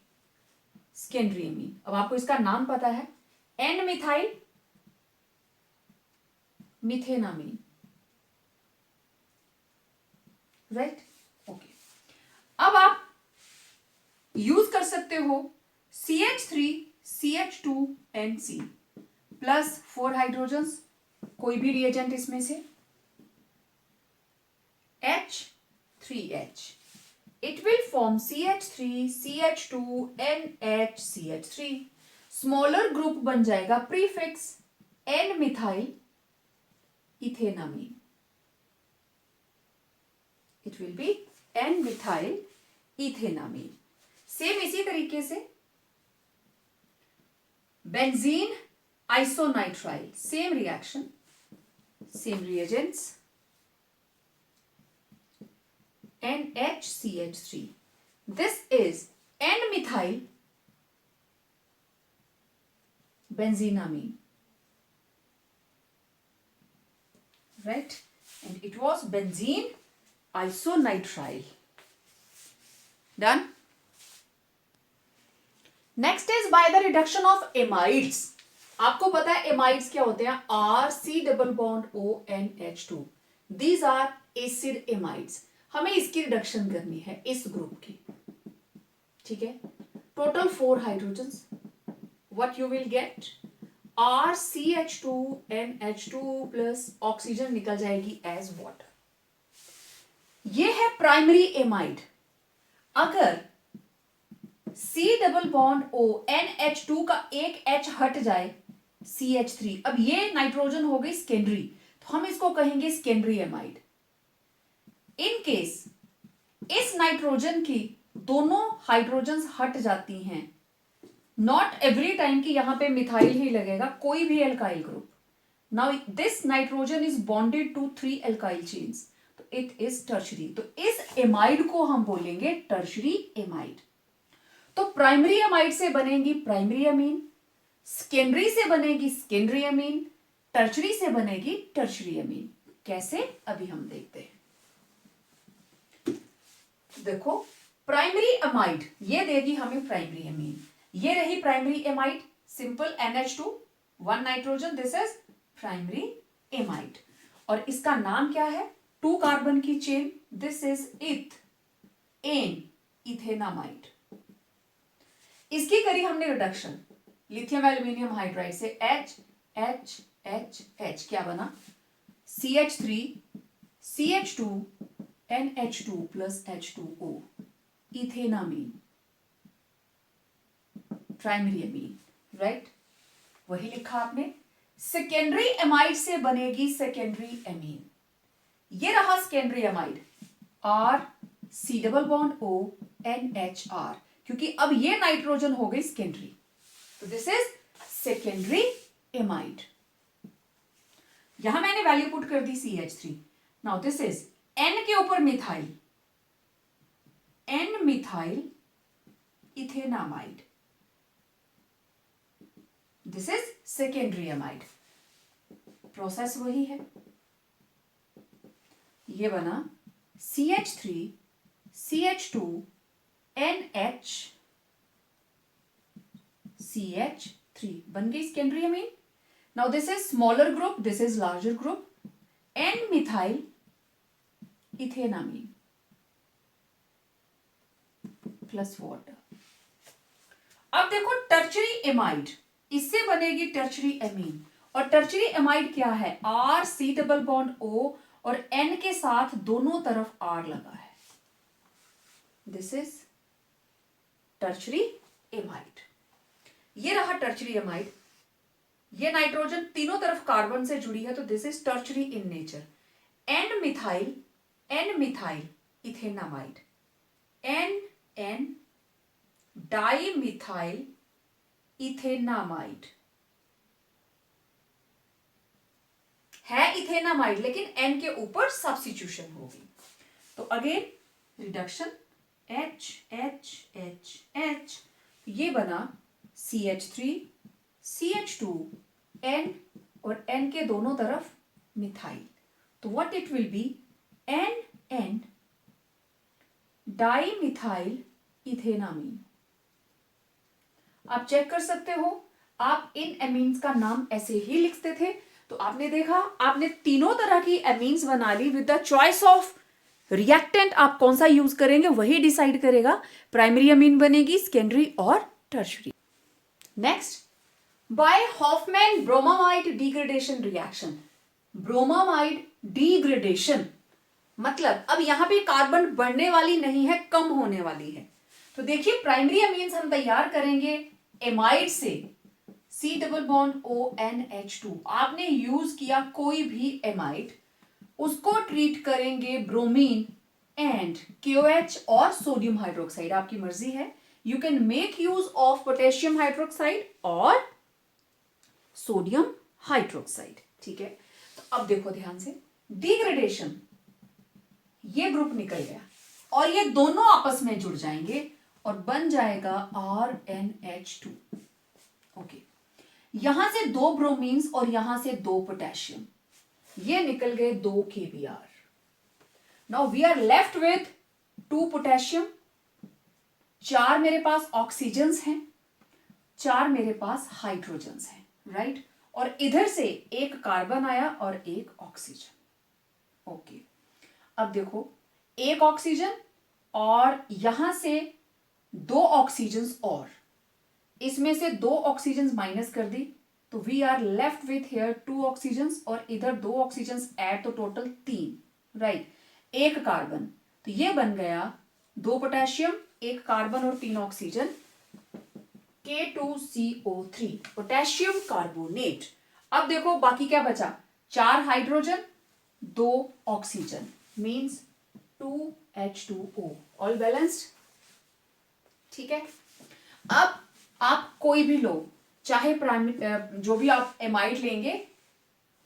सेकेंडरी अमीन। अब आपको इसका नाम पता है, N methyl methanamine, right, okay. अब आप यूज कर सकते हो CH3 CH2NC प्लस 4 हाइड्रोजन्स, कोई भी रिएजेंट इसमें से, H3H, it will form CH3 CH2 NHCH3। Smaller group बन जाएगा prefix N methyl ethanamine, it will be N methyl ethanamine. Same इसी तरीके से benzene isonitrile, same reaction, same reagents, NHCH3, this is N-methyl benzenamine, right, and it was benzene isonitrile, done। Next is by the reduction of amides. आपको पता है amides क्या होते हैं, RC double bond ONH2, these are acid amides. हमें इसकी reduction करनी है इस ग्रुप की, ठीक है। Total 4 hydrogens, what you will gate RCH2NH2 plus oxygen निकल जाएगी एज वाटर। ये है प्राइमरी एमाइड। अगर C double bond O NH2 का एक H हट जाए CH3, अब ये नाइट्रोजन हो गई सेकेंडरी, तो हम इसको कहेंगे सेकेंडरी एमाइड। इन केस इस नाइट्रोजन की दोनों हाइड्रोजन्स हट जाती हैं, नॉट एवरी टाइम की यहां पे मिथाइल ही लगेगा, कोई भी alkyl group. Now this nitrogen is bonded to 3 alkyl chains, तो इट इज टर्शरी। तो इस एमाइड को हम बोलेंगे टर्शरी एमाइड। तो प्राइमरी एमाइड से बनेगी प्राइमरी अमीन, सेकेंडरी से बनेगी सेकेंडरी अमीन, टर्शरी से बनेगी टर्शरी अमीन। कैसे, अभी हम देखते हैं। देखो प्राइमरी अमाइड ये देगी हमें प्राइमरी अमीन, ये रही primary amide, simple NH2, 1 nitrogen, this is primary amide. और इसका नाम क्या है? 2 कार्बन की चेन, दिस इज इथेनामाइड। इसकी करी हमने रिडक्शन लिथियम एल्यूमिनियम हाइड्राइड से, H क्या बना? CH3 CH2 NH2 plus H2O, ethanamine, primary amine, right? वही लिखा आपने। सेकेंडरी एमाइड से बनेगी सेकेंडरी एमीन। ये रहा secondary amide, R C double bond O NHR, क्योंकि अब ये नाइट्रोजन हो गई सेकेंडरी, तो दिस इज सेकेंडरी एमाइड। यहां मैंने वैल्यू पुट कर दी CH3। Now this is N के ऊपर methyl, N methyl ethanamide, this is secondary amide. Process वही है, ये बना CH3 CH2 NH CH3, बन गई secondary amine. Now this is smaller group, this is larger group, N methyl ethanamine plus water. अब देखो टर्चरी एमाइड, इससे बनेगी टर्चरी एमीन, और टर्चरी एमाइड क्या है? R C double bond O और N के साथ दोनों तरफ R लगा है, दिस इज टर्चरी एमाइड। ये रहा टर्चरी एमाइड। ये नाइट्रोजन तीनों तरफ कार्बन से जुड़ी है, तो this is tertiary in nature. N methyl ethanamide, N di methyl ethanamide है, इथेनामाइड, लेकिन N के ऊपर सब्स्टिट्यूशन होगी। तो अगेन रिडक्शन, H, ये बना CH3 CH2 N और N के दोनों तरफ मिथाइल, तो what it will be? N die methyl ethanamine. आप चेक कर सकते हो, आप इन एमीन्स का नाम ऐसे ही लिखते थे, तो आपने देखा आपने तीनों तरह की एमीन्स बना ली। With the choice of reactant आप कौन सा यूज करेंगे वही डिसाइड करेगा, प्राइमरी एमीन बनेगी, सेकेंडरी और tertiary. Next, by Hofmann bromamide degradation reaction. Bromamide degradation मतलब अब यहां पे कार्बन बढ़ने वाली नहीं है, कम होने वाली है। तो देखिए प्राइमरी एमीन्स हम तैयार करेंगे एमाइड से, C डबल बॉन्ड ONH2। आपने यूज किया कोई भी एमाइड, उसको ट्रीट करेंगे ब्रोमीन एंड KOH और सोडियम हाइड्रोक्साइड, आपकी मर्जी है। You can make use of potassium hydroxide और सोडियम हाइड्रोक्साइड, ठीक है। तो अब देखो ध्यान से, डिग्रेडेशन, ये ग्रुप निकल गया और ये दोनों आपस में जुड़ जाएंगे और बन जाएगा RNH2। ओके, यहां से 2 ब्रोमीन्स और यहां से 2 पोटेशियम, ये निकल गए 2 KBr। Now we are left with 2 potassium, 4 मेरे पास ऑक्सीजन्स हैं, 4 मेरे पास हाइड्रोजन्स हैं, राइट। और इधर से एक कार्बन आया और एक ऑक्सीजन। ओके, अब देखो एक ऑक्सीजन और यहां से 2 ऑक्सीजन्स, और इसमें से 2 ऑक्सीजन्स माइनस कर दी, तो we are left with here 2 oxygens और इधर 2 ऑक्सीजन्स ऐड, तो टोटल 3, राइट। एक कार्बन, तो ये बन गया 2 पोटेशियम, 1 कार्बन और 3 ऑक्सीजन, K2CO3, पोटेशियम कार्बोनेट। अब देखो बाकी क्या बचा, 4 hydrogen 2 oxygen, means 2H2O, all balanced, ठीक है। अब आप कोई भी लो, चाहे जो भी आप एमाइड लेंगे,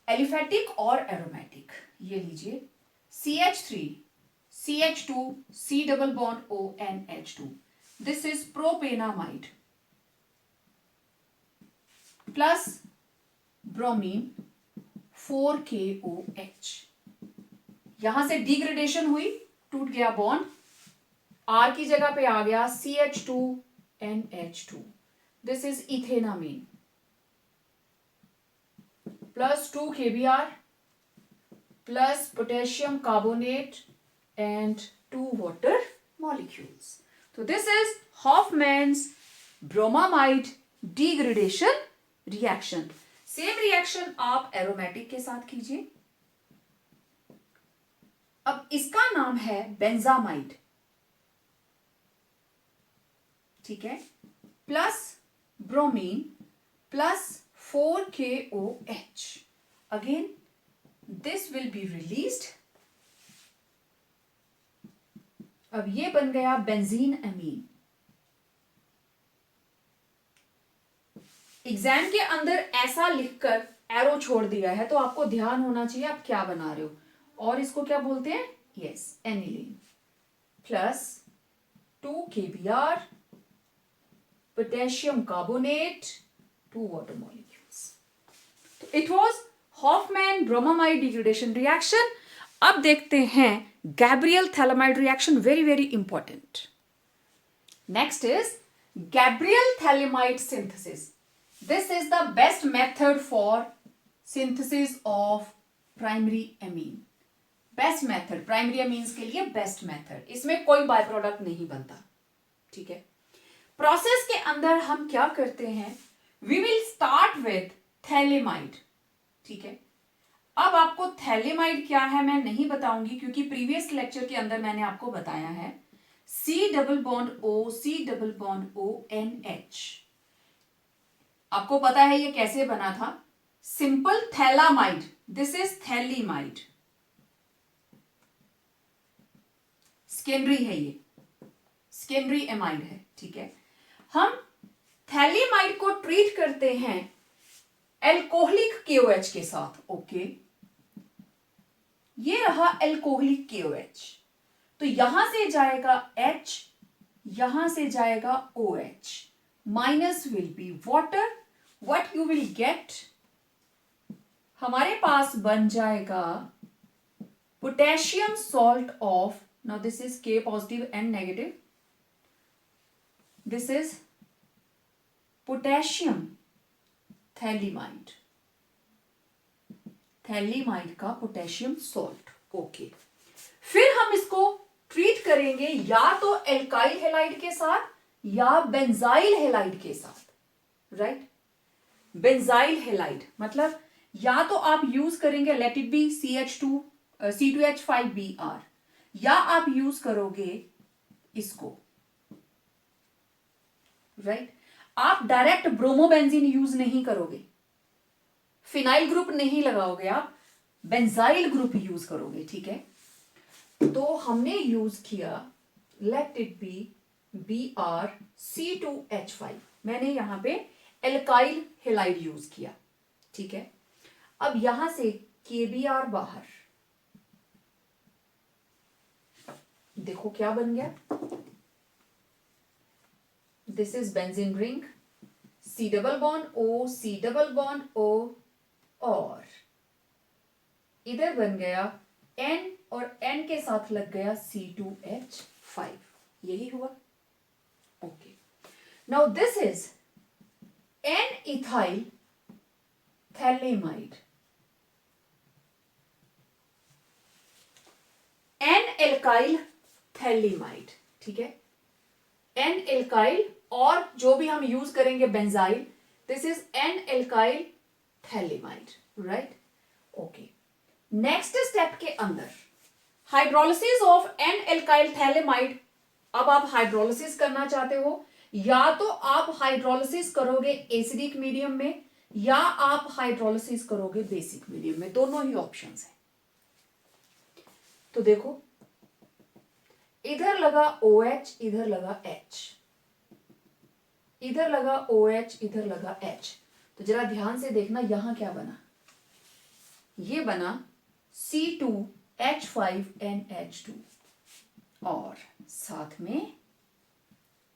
एलिफेटिक और एरोमेटिक, ये लीजिए CH3 CH2 C double bond ONH2, this is propanamide plus bromine 4KOH। यहां से डिग्रेडेशन हुई, टूट गया बॉन्ड, R की जगह पे आ गया CH2NH2, this is ethanamine, plus 2 kBr plus potassium carbonate and 2 water molecules. So this is Hoffman's bromamide degradation reaction. Same reaction आप एरोमेटिक के साथ कीजिए. अब इसका नाम है बेंजामाइड. ठीक है. Plus bromine plus 4KOH. Again this will be released. अब ये बन गया बेंजीन अमीन. एग्जाम के अंदर ऐसा लिखकर एरो छोड़ दिया है तो आपको ध्यान होना चाहिए आप क्या बना रहे हो. और इसको क्या बोलते हैं? Yes, aniline. Plus 2 kBr potassium carbonate 2 water molecules. तो it was Hofmann bromamide degradation reaction. अब देखते हैं Gabriel phthalimide reaction. Very very important. Next is Gabriel phthalimide synthesis. This is the best method for synthesis of primary amine. Best method, primary amines के लिए best method. इसमें कोई by product नहीं बनता. ठीक है. प्रोसेस के अंदर हम क्या करते हैं? We will start with phthalimide. ठीक है. अब आपको थैलेमाइड क्या है मैं नहीं बताऊंगी क्योंकि प्रीवियस लेक्चर के अंदर मैंने आपको बताया है C double bond O C double bond O NH. आपको पता है ये कैसे बना था? Simple phthalimide. This is phthalimide. Secondary है ये, सेकेंडरी एमाइड है. ठीक है. हम थैलीमाइड को ट्रीट करते हैं एल्कोहलिक KOH के साथ. ओके, ये रहा एल्कोहलिक KOH. तो यहां से जाएगा H, यहां से जाएगा OH. Minus will be water. What you will gate? हमारे पास बन जाएगा potassium salt of, now this is K positive and negative. This is potassium phthalimide. Phthalimide का पोटेशियम सॉल्ट. ओके. फिर हम इसको ट्रीट करेंगे या तो एल्काइल हैलाइड के साथ या बेंजाइल हैलाइड के साथ. राइट. बेंजाइल हैलाइड मतलब या तो आप यूज करेंगे लेट इट बी C2H5Br या आप यूज करोगे इसको. राइट. आप डायरेक्ट ब्रोमोबेंजीन यूज नहीं करोगे, फिनाइल ग्रुप नहीं लगाओगे, आप बेंजाइल ग्रुप यूज करोगे. ठीक है. तो हमने यूज किया लेट इट बी BrC2H5. मैंने यहां पे एल्काइल हैलाइड यूज किया. ठीक है. अब यहां से KBr बाहर. देखो क्या बन गया. This is benzene ring. C double bond O C double bond O और इधर बन गया N और N के साथ लग गया C2H5. यही हुआ. Okay. Now this is N-ethyl phthalimide. N-alkyl phthalimide. ठीक है. N-alkyl और जो भी हम यूज करेंगे benzyl. This is N-alkyl phthalimide. Right. Okay. Next step के अंदर हाइड्रोलिसिस ऑफ N-alkyl थैलेमाइड. अब आप हाइड्रोलिसिस करना चाहते हो या तो आप हाइड्रोलिसिस करोगे एसिडिक मीडियम में या आप हाइड्रोलिसिस करोगे बेसिक मीडियम में. दोनों ही ऑप्शंस हैं. तो देखो इधर लगा OH, इधर लगा H, इधर लगा OH, इधर लगा H. तो जरा ध्यान से देखना यहां क्या बना. ये बना C2H5NH2 और साथ में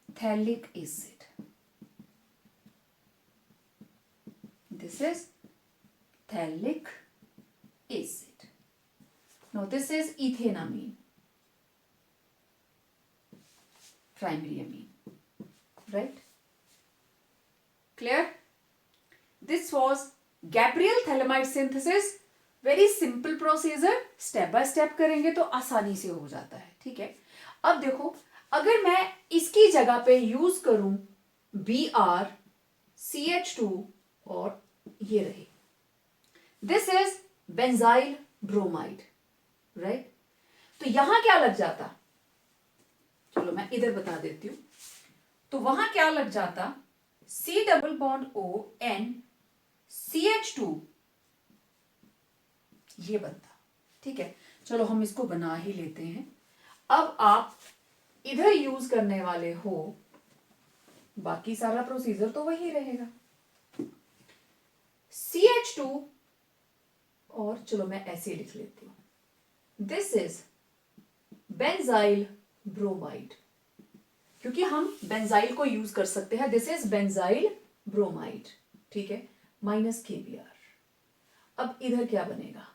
phthalic acid. This is phthalic acid. Now this is ethanamine, primary amine. Right. Clear? This was Gabriel phthalimide synthesis very simple procedure, step by step करेंगे तो आसानी से हो जाता है, ठीक है। अब देखो, अगर मैं इसकी जगह पे यूज करूं BrCH2 और ये रहे, this is benzyl bromide, right. तो यहां क्या लग जाता, चलो मैं इधर बता देती हूं। तो वहां क्या लग जाता, C double bond O N CH2 ये बनता, ठीक है। चलो हम इसको बना ही लेते हैं। अब आप इधर यूज करने वाले हो, बाकी सारा प्रोसीजर तो वही रहेगा, CH2 और चलो मैं ऐसे लिख लेती हूं, दिस इज बेंजाइल ब्रोमाइड, क्योंकि हम बेंजाइल को यूज कर सकते हैं, दिस इज बेंजाइल ब्रोमाइड, ठीक है, माइनस KBr। अब इधर क्या बनेगा,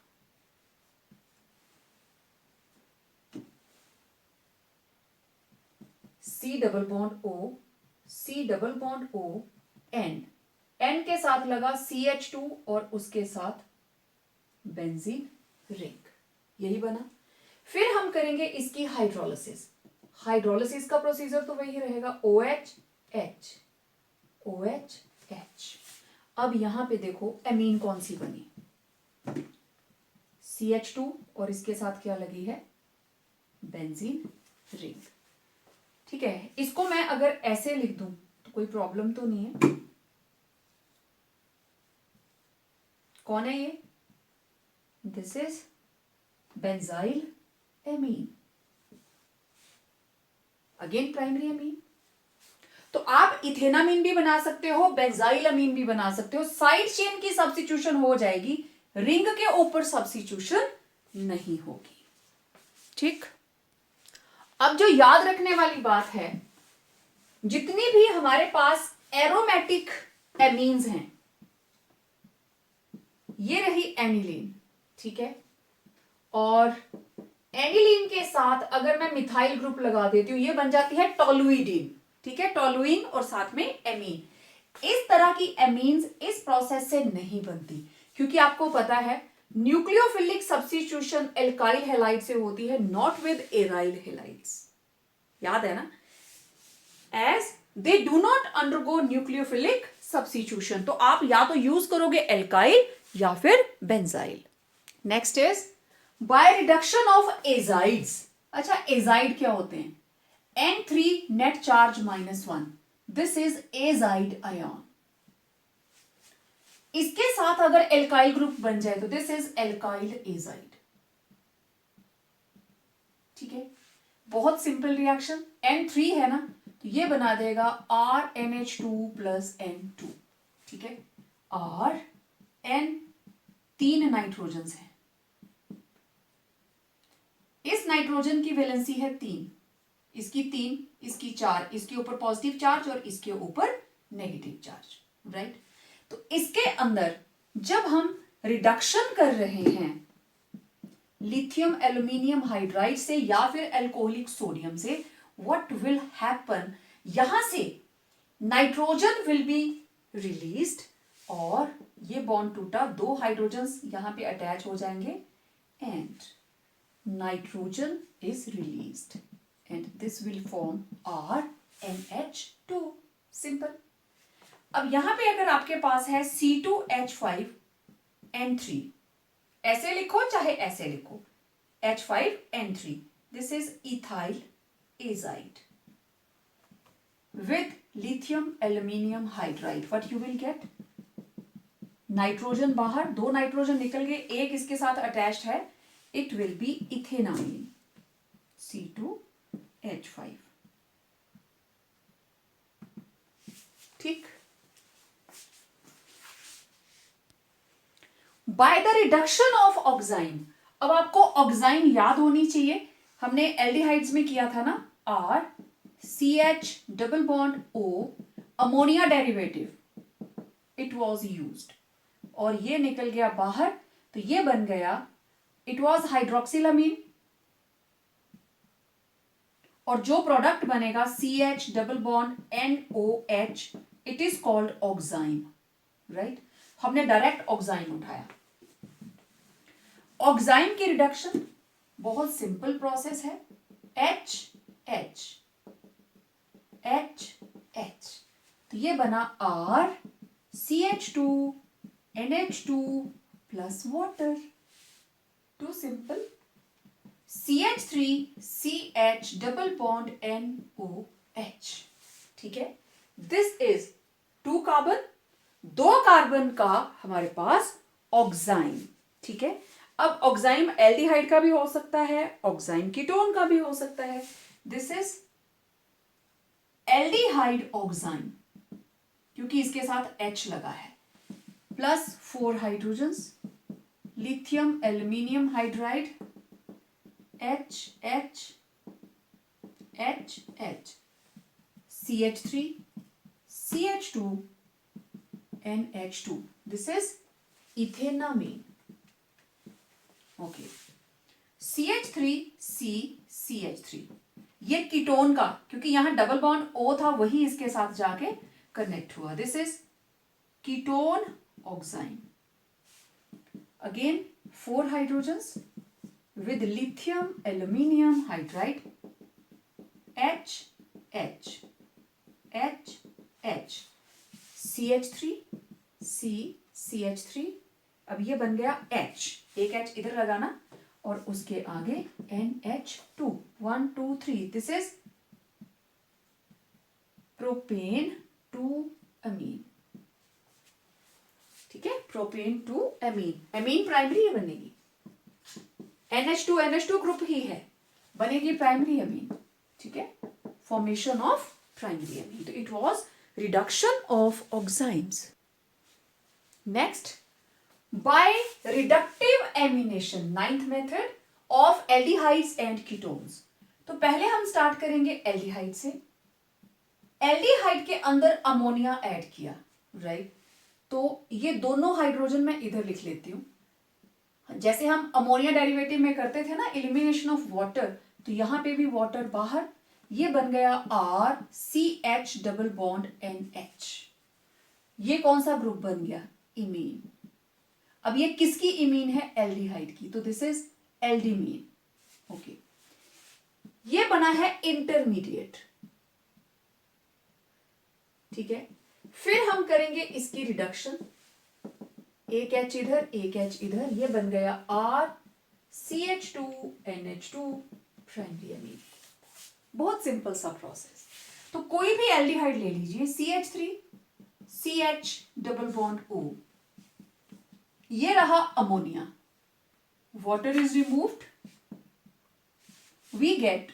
C double bond O C double bond O N के साथ लगा CH2 और उसके साथ बेंजीन रिंग, यही बना। फिर हम करेंगे इसकी हाइड्रोलिसिस। हाइड्रोलिसिस का प्रोसीजर तो वही रहेगा, OH H। अब यहां पे देखो एमीन कौन सी बनी, CH2 और इसके साथ क्या लगी है, बेंजीन रिंग, ठीक है। इसको मैं अगर ऐसे लिख दूं तो कोई प्रॉब्लम तो नहीं है। कौन है ये, this is benzyl amine, again primary amine. तो आप इथेनामीन भी बना सकते हो, बेंजाइल अमीन भी बना सकते हो, साइड चेन की सब्स्टिट्यूशन हो जाएगी, रिंग के ऊपर सब्स्टिट्यूशन नहीं होगी, ठीक। अब जो याद रखने वाली बात है, जितनी भी हमारे पास एरोमेटिक एमीन्स हैं, ये रही एनिलीन, ठीक है, और एनिलीन के साथ अगर मैं मिथाइल ग्रुप लगा देती हूं, ये बन जाती है टोलुइडीन, ठीक है, टोलुइन और साथ में एमीन। इस तरह की एमीन्स इस प्रोसेस से नहीं बनती, क्योंकि आपको पता है न्यूक्लियोफिलिक सब्स्टिट्यूशन एल्काइल हैलाइड से होती है, नॉट विद एराइल हैलाइड्स, याद है ना, as they do not undergo nucleophilic substitution. तो आप या तो यूज करोगे एल्काइल या फिर benzyl. Next is by reduction of azides. अच्छा, एजाइड क्या होते हैं, N3 net charge -1, this is azide ion. इसके साथ अगर एल्काइल ग्रुप बन जाए तो दिस इज एल्काइल एजाइड, ठीक है। बहुत सिंपल रिएक्शन, N3 है ना, तो ये बना देगा RNH2 प्लस N2, ठीक है। RN 3 नाइट्रोजन है, इस नाइट्रोजन की वैलेंसी है 3, इसकी 3, इसकी 4, इसके ऊपर पॉजिटिव चार्ज और इसके ऊपर नेगेटिव चार्ज, राइट। तो इसके अंदर जब हम रिडक्शन कर रहे हैं लिथियम एल्यूमिनियम हाइड्राइड से या फिर एल्कोहलिक सोडियम से, व्हाट विल हैपन, यहां से नाइट्रोजन विल बी रिलीज्ड और ये बॉन्ड टूटा, 2 हाइड्रोजन्स यहां पे अटैच हो जाएंगे and nitrogen is released and this will form RNH2, simple। अब यहां पे अगर आपके पास है C2H5N3, ऐसे लिखो चाहे ऐसे लिखो, H5N3, this is ethyl azide with lithium aluminium hydride, what you will get, nitrogen बाहर, 2 नाइट्रोजन निकल गए, एक इसके साथ अटैच्ड है, it will be ethenamine C2H5, ठीक। बाय द रिडक्शन ऑफ ऑक्साइन, अब आपको ऑक्साइन याद होनी चाहिए, हमने एल्डिहाइड्स में किया था ना, R CH double bond O ammonia derivative, it was used और ये निकल गया बाहर, तो ये बन गया, इट वॉज हाइड्रोक्सिलामीन, और जो प्रोडक्ट बनेगा CH double bond NOH, it is called oxime, right. हमने डायरेक्ट ऑक्साइन उठाया। ऑक्साइन की रिडक्शन बहुत सिंपल प्रोसेस है, H H H H, तो ये बना R CH2 NH2 plus water, to simple. CH3 CH double bond NOH, ठीक है। दिस इज 2 कार्बन, 2 कार्बन का हमारे पास ऑक्साइन, ठीक है। अब ऑक्साइन एल्डिहाइड का भी हो सकता है, ऑक्साइन कीटोन का भी हो सकता है। दिस इज एल्डिहाइड ऑक्साइन, क्योंकि इसके साथ H लगा है, plus 4 hydrogens, lithium aluminium hydride, H H H H, CH3 CH2 NH2, this is ethanamine, okay. CH3 C CH3, ये कीटोन का, क्योंकि यहां डबल बॉन्ड O था वही इसके साथ जाके कनेक्ट हुआ, this is ketone oxime. Again 4 hydrogens with lithium aluminium hydride, H H H H, CH3 C CH3, अब ये बन गया H, एक H इधर लगाना और उसके आगे NH2, 1 2 3, दिस इज प्रोपेन 2 अमीन, ठीक है। प्रोपेन 2 अमीन, अमीन प्राइमरी ये बनेगी, NH2 ग्रुप ही है, बनेगी प्राइमरी अमीन, ठीक है। फॉर्मेशन ऑफ प्राइमरी अमीन, तो it was reduction of oximes. Next, by reductive amination, 9th method of aldehydes and ketones. तो पहले हम स्टार्ट करेंगे एल्डिहाइड से। एल्डिहाइड के अंदर अमोनिया ऐड किया, राइट, तो ये दोनों हाइड्रोजन मैं इधर लिख लेती हूं, जैसे हम अमोनिया डेरिवेटिव में करते थे ना एलिमिनेशन ऑफ वाटर, तो यहां पे भी वाटर बाहर, ये बन गया R CH double bond NH, ये कौन सा ग्रुप बन गया, इमीन। अब ये किसकी इमीन है, एल्डिहाइड की, तो दिस इज एल्डिमीन, ओके। ये बना है इंटरमीडिएट, ठीक है। फिर हम करेंगे इसकी रिडक्शन, एक H इधर एक H इधर, ये बन गया R CH2 NH2 primary amine, बहुत सिंपल सा प्रोसेस। तो कोई भी एल्डिहाइड ले लीजिए, CH3 CH double bond O, ये रहा ammonia, water is removed, we get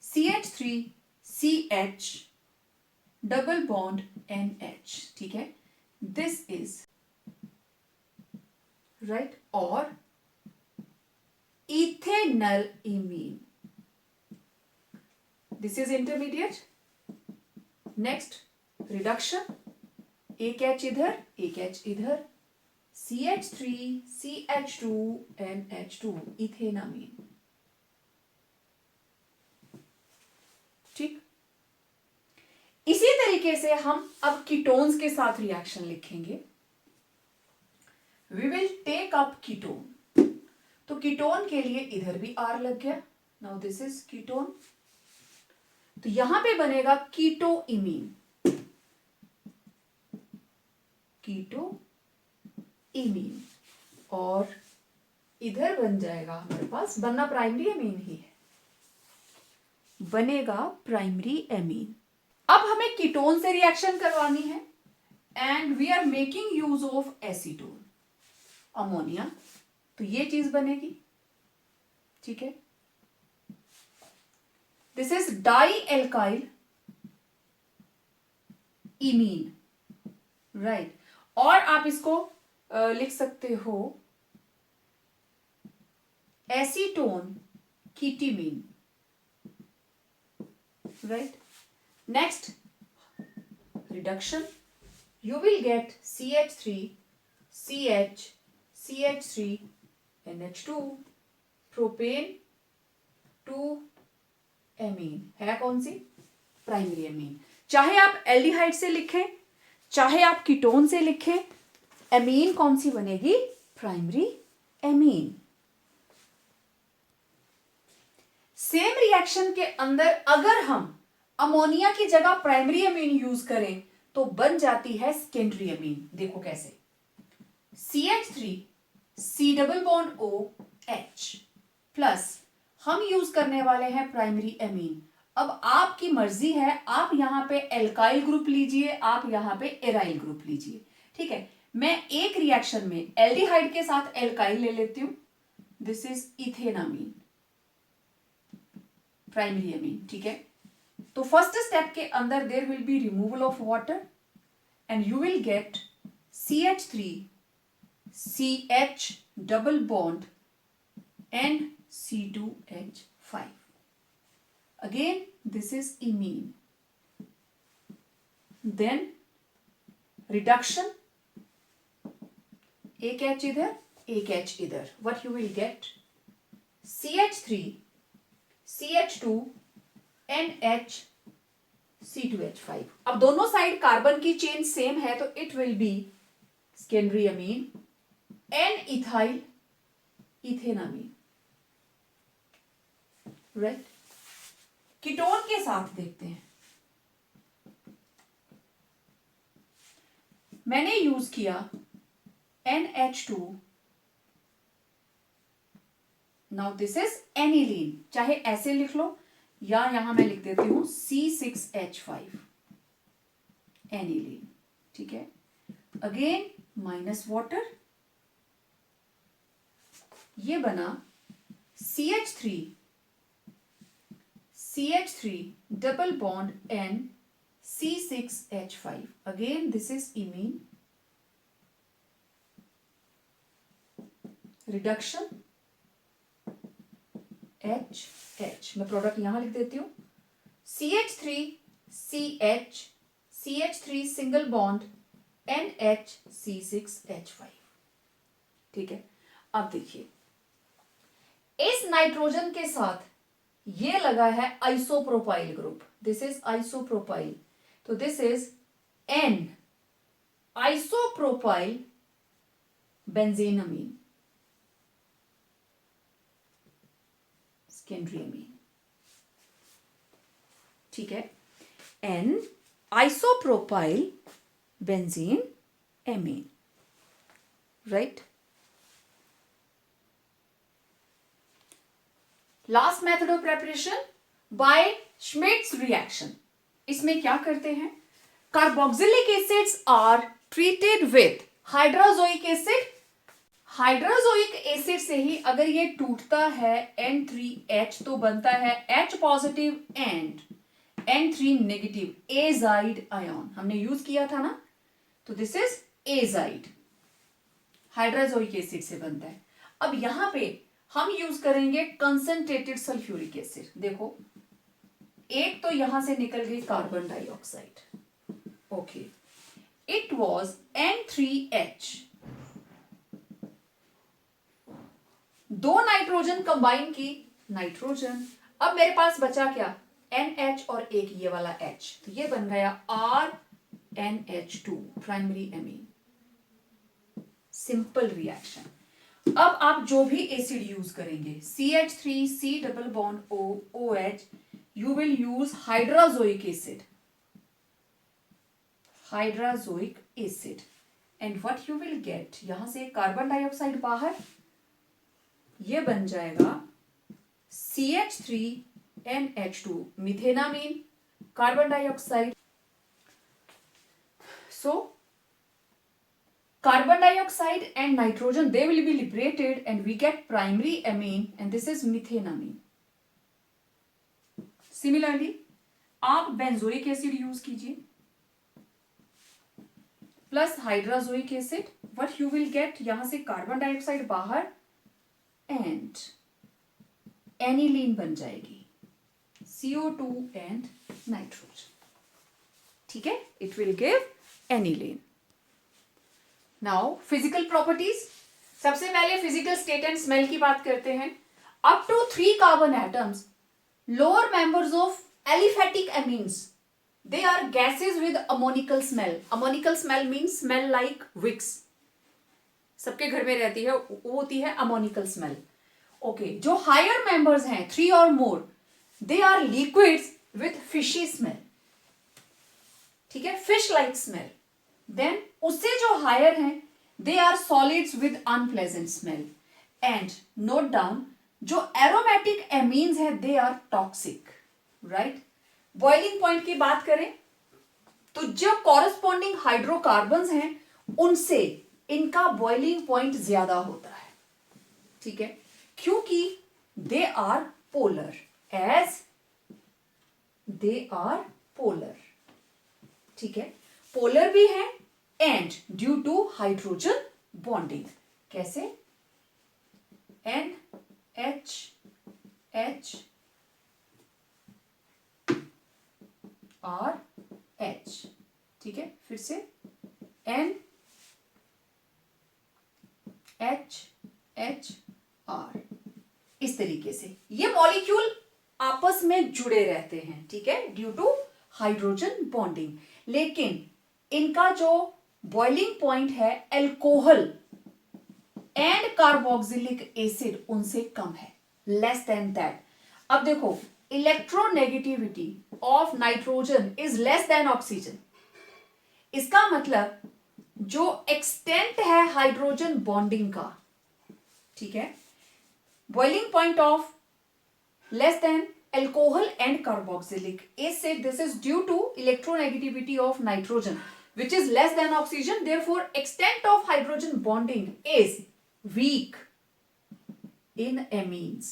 CH3 CH double bond NH, ठीक है। दिस इज राइट, और ethanal imine, this is intermediate. Next reduction, एक H इधर एक H इधर, CH3 CH2 NH2, इथेनामीन, ठीक। इसी तरीके से हम अब कीटोन्स के साथ रिएक्शन लिखेंगे। We will take up ketone, तो कीटोन के लिए इधर भी R लग गया, नाउ दिस इज कीटोन, तो यहां पे बनेगा कीटो इमीन, कीटो इमीन, और इधर बन जाएगा हमारे पास, बनना प्राइमरी अमीन ही है, बनेगा प्राइमरी अमीन। अब हमें कीटोन से रिएक्शन करवानी है and we are making use of acetone, ammonia, तो ये चीज बनेगी, ठीक है। This is di alkyl imine, right, और आप इसको लिख सकते हो acetone ketimine, right. Next reduction, you will get CH3 CH CH3 NH2 propane 2 amine, है कौन सी, प्राइमरी एमीन। चाहे आप एल्डिहाइड से लिखें चाहे आप कीटोन से लिखें, एमीन कौन सी बनेगी? Primary amine. सेम रिएक्शन के अंदर अगर हम अमोनिया की जगह प्राइमरी अमीन यूज करें तो बन जाती है सेकेंडरी अमीन। देखो कैसे, CH3 C double bond OH plus हम यूज करने वाले हैं प्राइमरी अमीन। अब आपकी मर्जी है, आप यहां पे एल्काइल ग्रुप लीजिए, आप यहां पे एराइल ग्रुप लीजिए। ठीक है, मैं एक रिएक्शन में एल्डिहाइड के साथ एल्काइल ले लेती हूं, this is ethanamine, primary amine. ठीक है, तो फर्स्ट स्टेप के अंदर there will be removal of water and you will get CH3 CH double bond and C2H5. Again, this is imine. Then reduction, एक H इधर, एक H इधर. What you will get? CH3 CH2 NH C2H5. अब दोनों side carbon की chain same है तो it will be secondary amine N ethyl ethanamine. Right, ketone के साथ देखते हैं। मैंने यूज किया NH2, now this is aniline, चाहे ऐसे लिख लो या यहां मैं लिख देती हूं C6H5 एनिलीन। ठीक है, अगेन माइनस वाटर, ये बना CH3 double bond N C6H5, again this is imine, reduction H, मैं प्रोडक्ट यहां लिख देती हूं CH3 CH3 single bond NH C6H5। ठीक है, अब देखिए इस नाइट्रोजन के साथ ये लगा है isopropyl group, this is isopropyl, तो this is N isopropyl benzenamine, secondary amine. ठीक है, N isopropyl benzene amine. Right, last method of preparation by Schmidt's reaction. इसमें क्या करते हैं, carboxylic acids are treated with hydrazoic acid. Hydrazoic acid से ही अगर ये टूटता है N3H तो बनता है H positive and N3 negative azide ion, हमने यूज किया था ना, तो this is azide, hydrazoic acid से बनता है। अब यहां पे हम यूज करेंगे कंसंट्रेटेड सल्फ्यूरिक एसिड। देखो एक तो यहां से निकल गई carbon dioxide, okay, it was N3H, दो नाइट्रोजन कंबाइन की नाइट्रोजन, अब मेरे पास बचा क्या, NH और एक ये वाला H, तो ये बन गया RNH2 primary amine. Simple reaction. अब आप जो भी एसिड यूज करेंगे CH3 C double bond O OH, you will use hydrazoic acid, hydrazoic acid, and what you will gate, यहां से कार्बन डाइऑक्साइड बाहर, ये बन जाएगा CH3 NH2 methanamine, carbon dioxide. So carbon dioxide and nitrogen, they will be liberated and we get primary amine and this is methenamine. Similarly, आप benzoic acid use कीजिए plus hydrazoic acid, what you will get, यहां से carbon dioxide बाहर and aniline बन जाएगी, CO2 and nitrogen। ठीक है, it will give aniline। Now physical properties, सबसे पहले फिजिकल स्टेट एंड स्मेल की बात करते हैं। Up to 3 carbon atoms, lower members of aliphatic amines, they are gases with ammoniacal smell. Ammoniacal smell means smell like Vicks. सबके घर में रहती है, वो होती है अमोनिकल स्मेल। ओके, जो हायर मेंबर्स हैं 3 और more, they are liquids with fishy smell, ठीक है, फिश लाइक स्मेल। देन उससे जो हायर हैं they are solids with unpleasant smell. And note down, जो एरोमेटिक एमीन्स है they are toxic, right. Boiling point की बात करें तो जो कॉरेस्पॉन्डिंग हाइड्रोकार्बन्स हैं उनसे इनका बॉइलिंग पॉइंट ज्यादा होता है, ठीक है, क्योंकि they are polar, as they are polar, ठीक है, पोलर भी है and due to hydrogen bonding. कैसे? NH RH, ठीक है, फिर से NHHR, इस तरीके से ये मॉलिक्यूल आपस में जुड़े रहते हैं, ठीक है, ड्यू टू हाइड्रोजन बॉन्डिंग। लेकिन इनका जो बॉइलिंग पॉइंट है अल्कोहल एंड कार्बोक्सिलिक एसिड उनसे कम है, लेस देन दैट। अब देखो, electronegativity of nitrogen is less than oxygen. इसका मतलब जो एक्सटेंट है हाइड्रोजन बॉन्डिंग का, ठीक है, boiling point of less than alcohol and carboxylic acid, this is due to electronegativity of nitrogen which is less than oxygen, therefore extent of hydrogen bonding is weak in amines,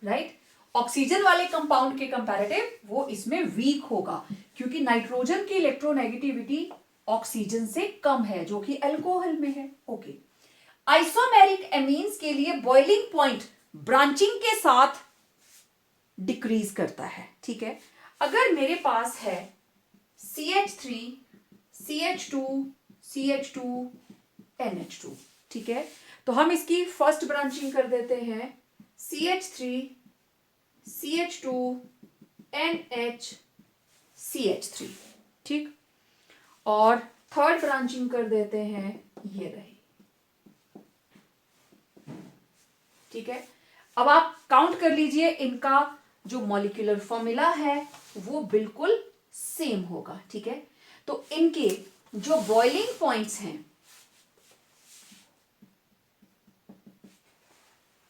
right। Oxygen वाले compound के comparative वो इसमें week होगा क्योंकि nitrogen की electronegativity oxygen से कम है जो कि अल्कोहल में है। ओके, आइसोमेरिक एमीन्स के लिए बॉइलिंग पॉइंट ब्रांचिंग के साथ डिक्रीज करता है, ठीक है। अगर मेरे पास है CH3 CH2 CH2 NH2, ठीक है, तो हम इसकी फर्स्ट ब्रांचिंग कर देते हैं CH3 CH2 NH CH3, ठीक, और थर्ड ब्रांचिंग कर देते हैं ये रही, ठीक है। अब आप काउंट कर लीजिए, इनका जो मॉलिक्यूलर फॉर्मूला है वो बिल्कुल सेम होगा, ठीक है। तो इनके जो बॉइलिंग पॉइंट्स हैं,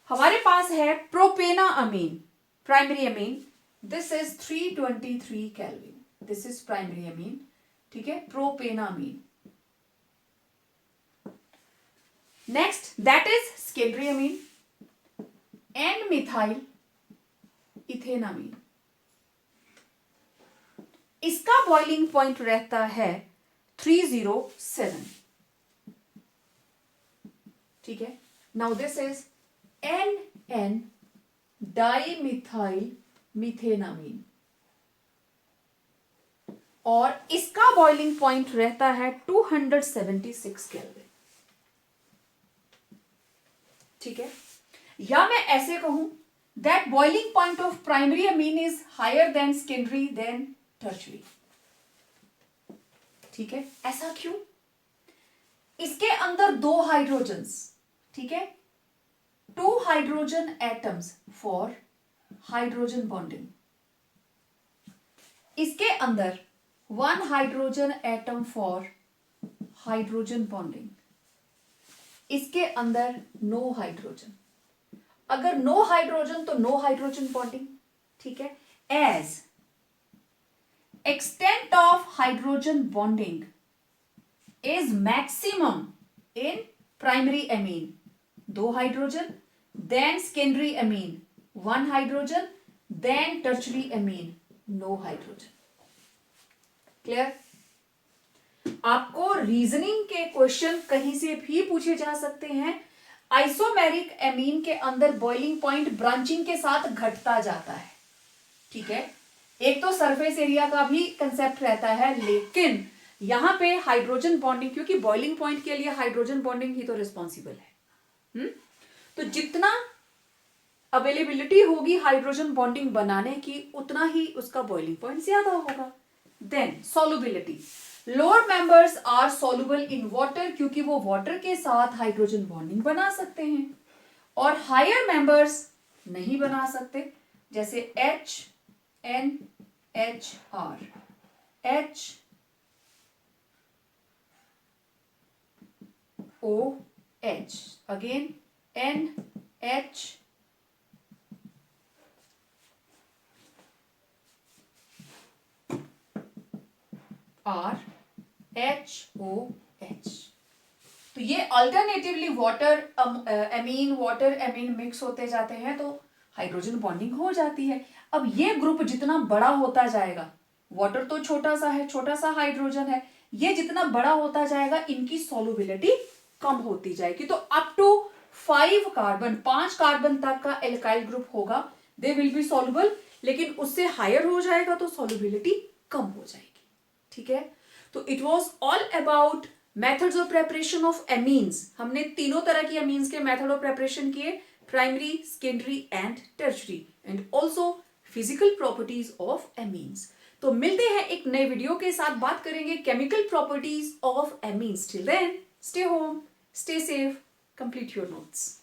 हमारे पास है propanamine, primary amine, this is 323 kelvin, this is primary amine, ठीक है, propanamine. Next that is secondary amine, N methyl ethanamine. इसका बॉइलिंग पॉइंट रहता है 307, ठीक है। Now this is NN dimethyl methanamine और इसका बॉइलिंग पॉइंट रहता है 276 केल्विन, ठीक है। या मैं ऐसे कहूं that boiling point of primary amine is higher than secondary than tertiary, ठीक है। ऐसा क्यों? इसके अंदर 2 हाइड्रोजन्स, ठीक है, 2 hydrogen atoms for hydrogen bonding, इसके अंदर 1 hydrogen atom for hydrogen bonding, इसके अंदर नो हाइड्रोजन। अगर नो हाइड्रोजन तो नो हाइड्रोजन बॉन्डिंग, ठीक है। As extent of hydrogen bonding is maximum in primary amine 2 hydrogen, then secondary amine 1 hydrogen, then tertiary amine no hydrogen. Clear? आपको reasoning के question कहीं से भी पूछे जा सकते हैं। आइसोमेरिक एमीन के अंदर बॉइलिंग पॉइंट ब्रांचिंग के साथ घटता जाता है, ठीक है। एक तो सरफेस एरिया का भी कंसेप्ट रहता है, लेकिन यहां पे हाइड्रोजन बॉन्डिंग, क्योंकि बॉइलिंग पॉइंट के लिए हाइड्रोजन बॉन्डिंग ही तो रिस्पॉन्सिबल है। तो जितना अवेलेबिलिटी होगी हाइड्रोजन बॉन्डिंग बनाने की, उतना ही उसका बॉइलिंग पॉइंट ज्यादा होगा। Then solubility, lower members are soluble in water, क्योंकि वो वाटर के साथ हाइड्रोजन बॉन्डिंग बना सकते हैं, और हायर मेंबर्स नहीं बना सकते, जैसे H N H R, H O H, again N H R H O H। तो ये अल्टरनेटिवली वाटर एमीन मिक्स होते जाते हैं तो हाइड्रोजन बॉन्डिंग हो जाती है। अब ये ग्रुप जितना बड़ा होता जाएगा, वाटर तो छोटा सा है, छोटा सा हाइड्रोजन है, ये जितना बड़ा होता जाएगा इनकी सॉल्युबिलिटी कम होती जाएगी। तो अप टू 5 कार्बन, 5 कार्बन तक का एल्काइल ग्रुप होगा, दे विल बी सॉल्युबल, लेकिन उससे हायर हो जाएगा तो सॉल्युबिलिटी कम हो जाएगी। ठीक है, तो it was all about methods of preparation of amines. हमने तीनों तरह की एमीन्स के मेथड ऑफ प्रेपरेशन किए, primary, secondary and tertiary, and also physical properties of amines. तो मिलते हैं एक नए वीडियो के साथ, बात करेंगे chemical properties of amines. Till then stay home, stay safe, complete your notes.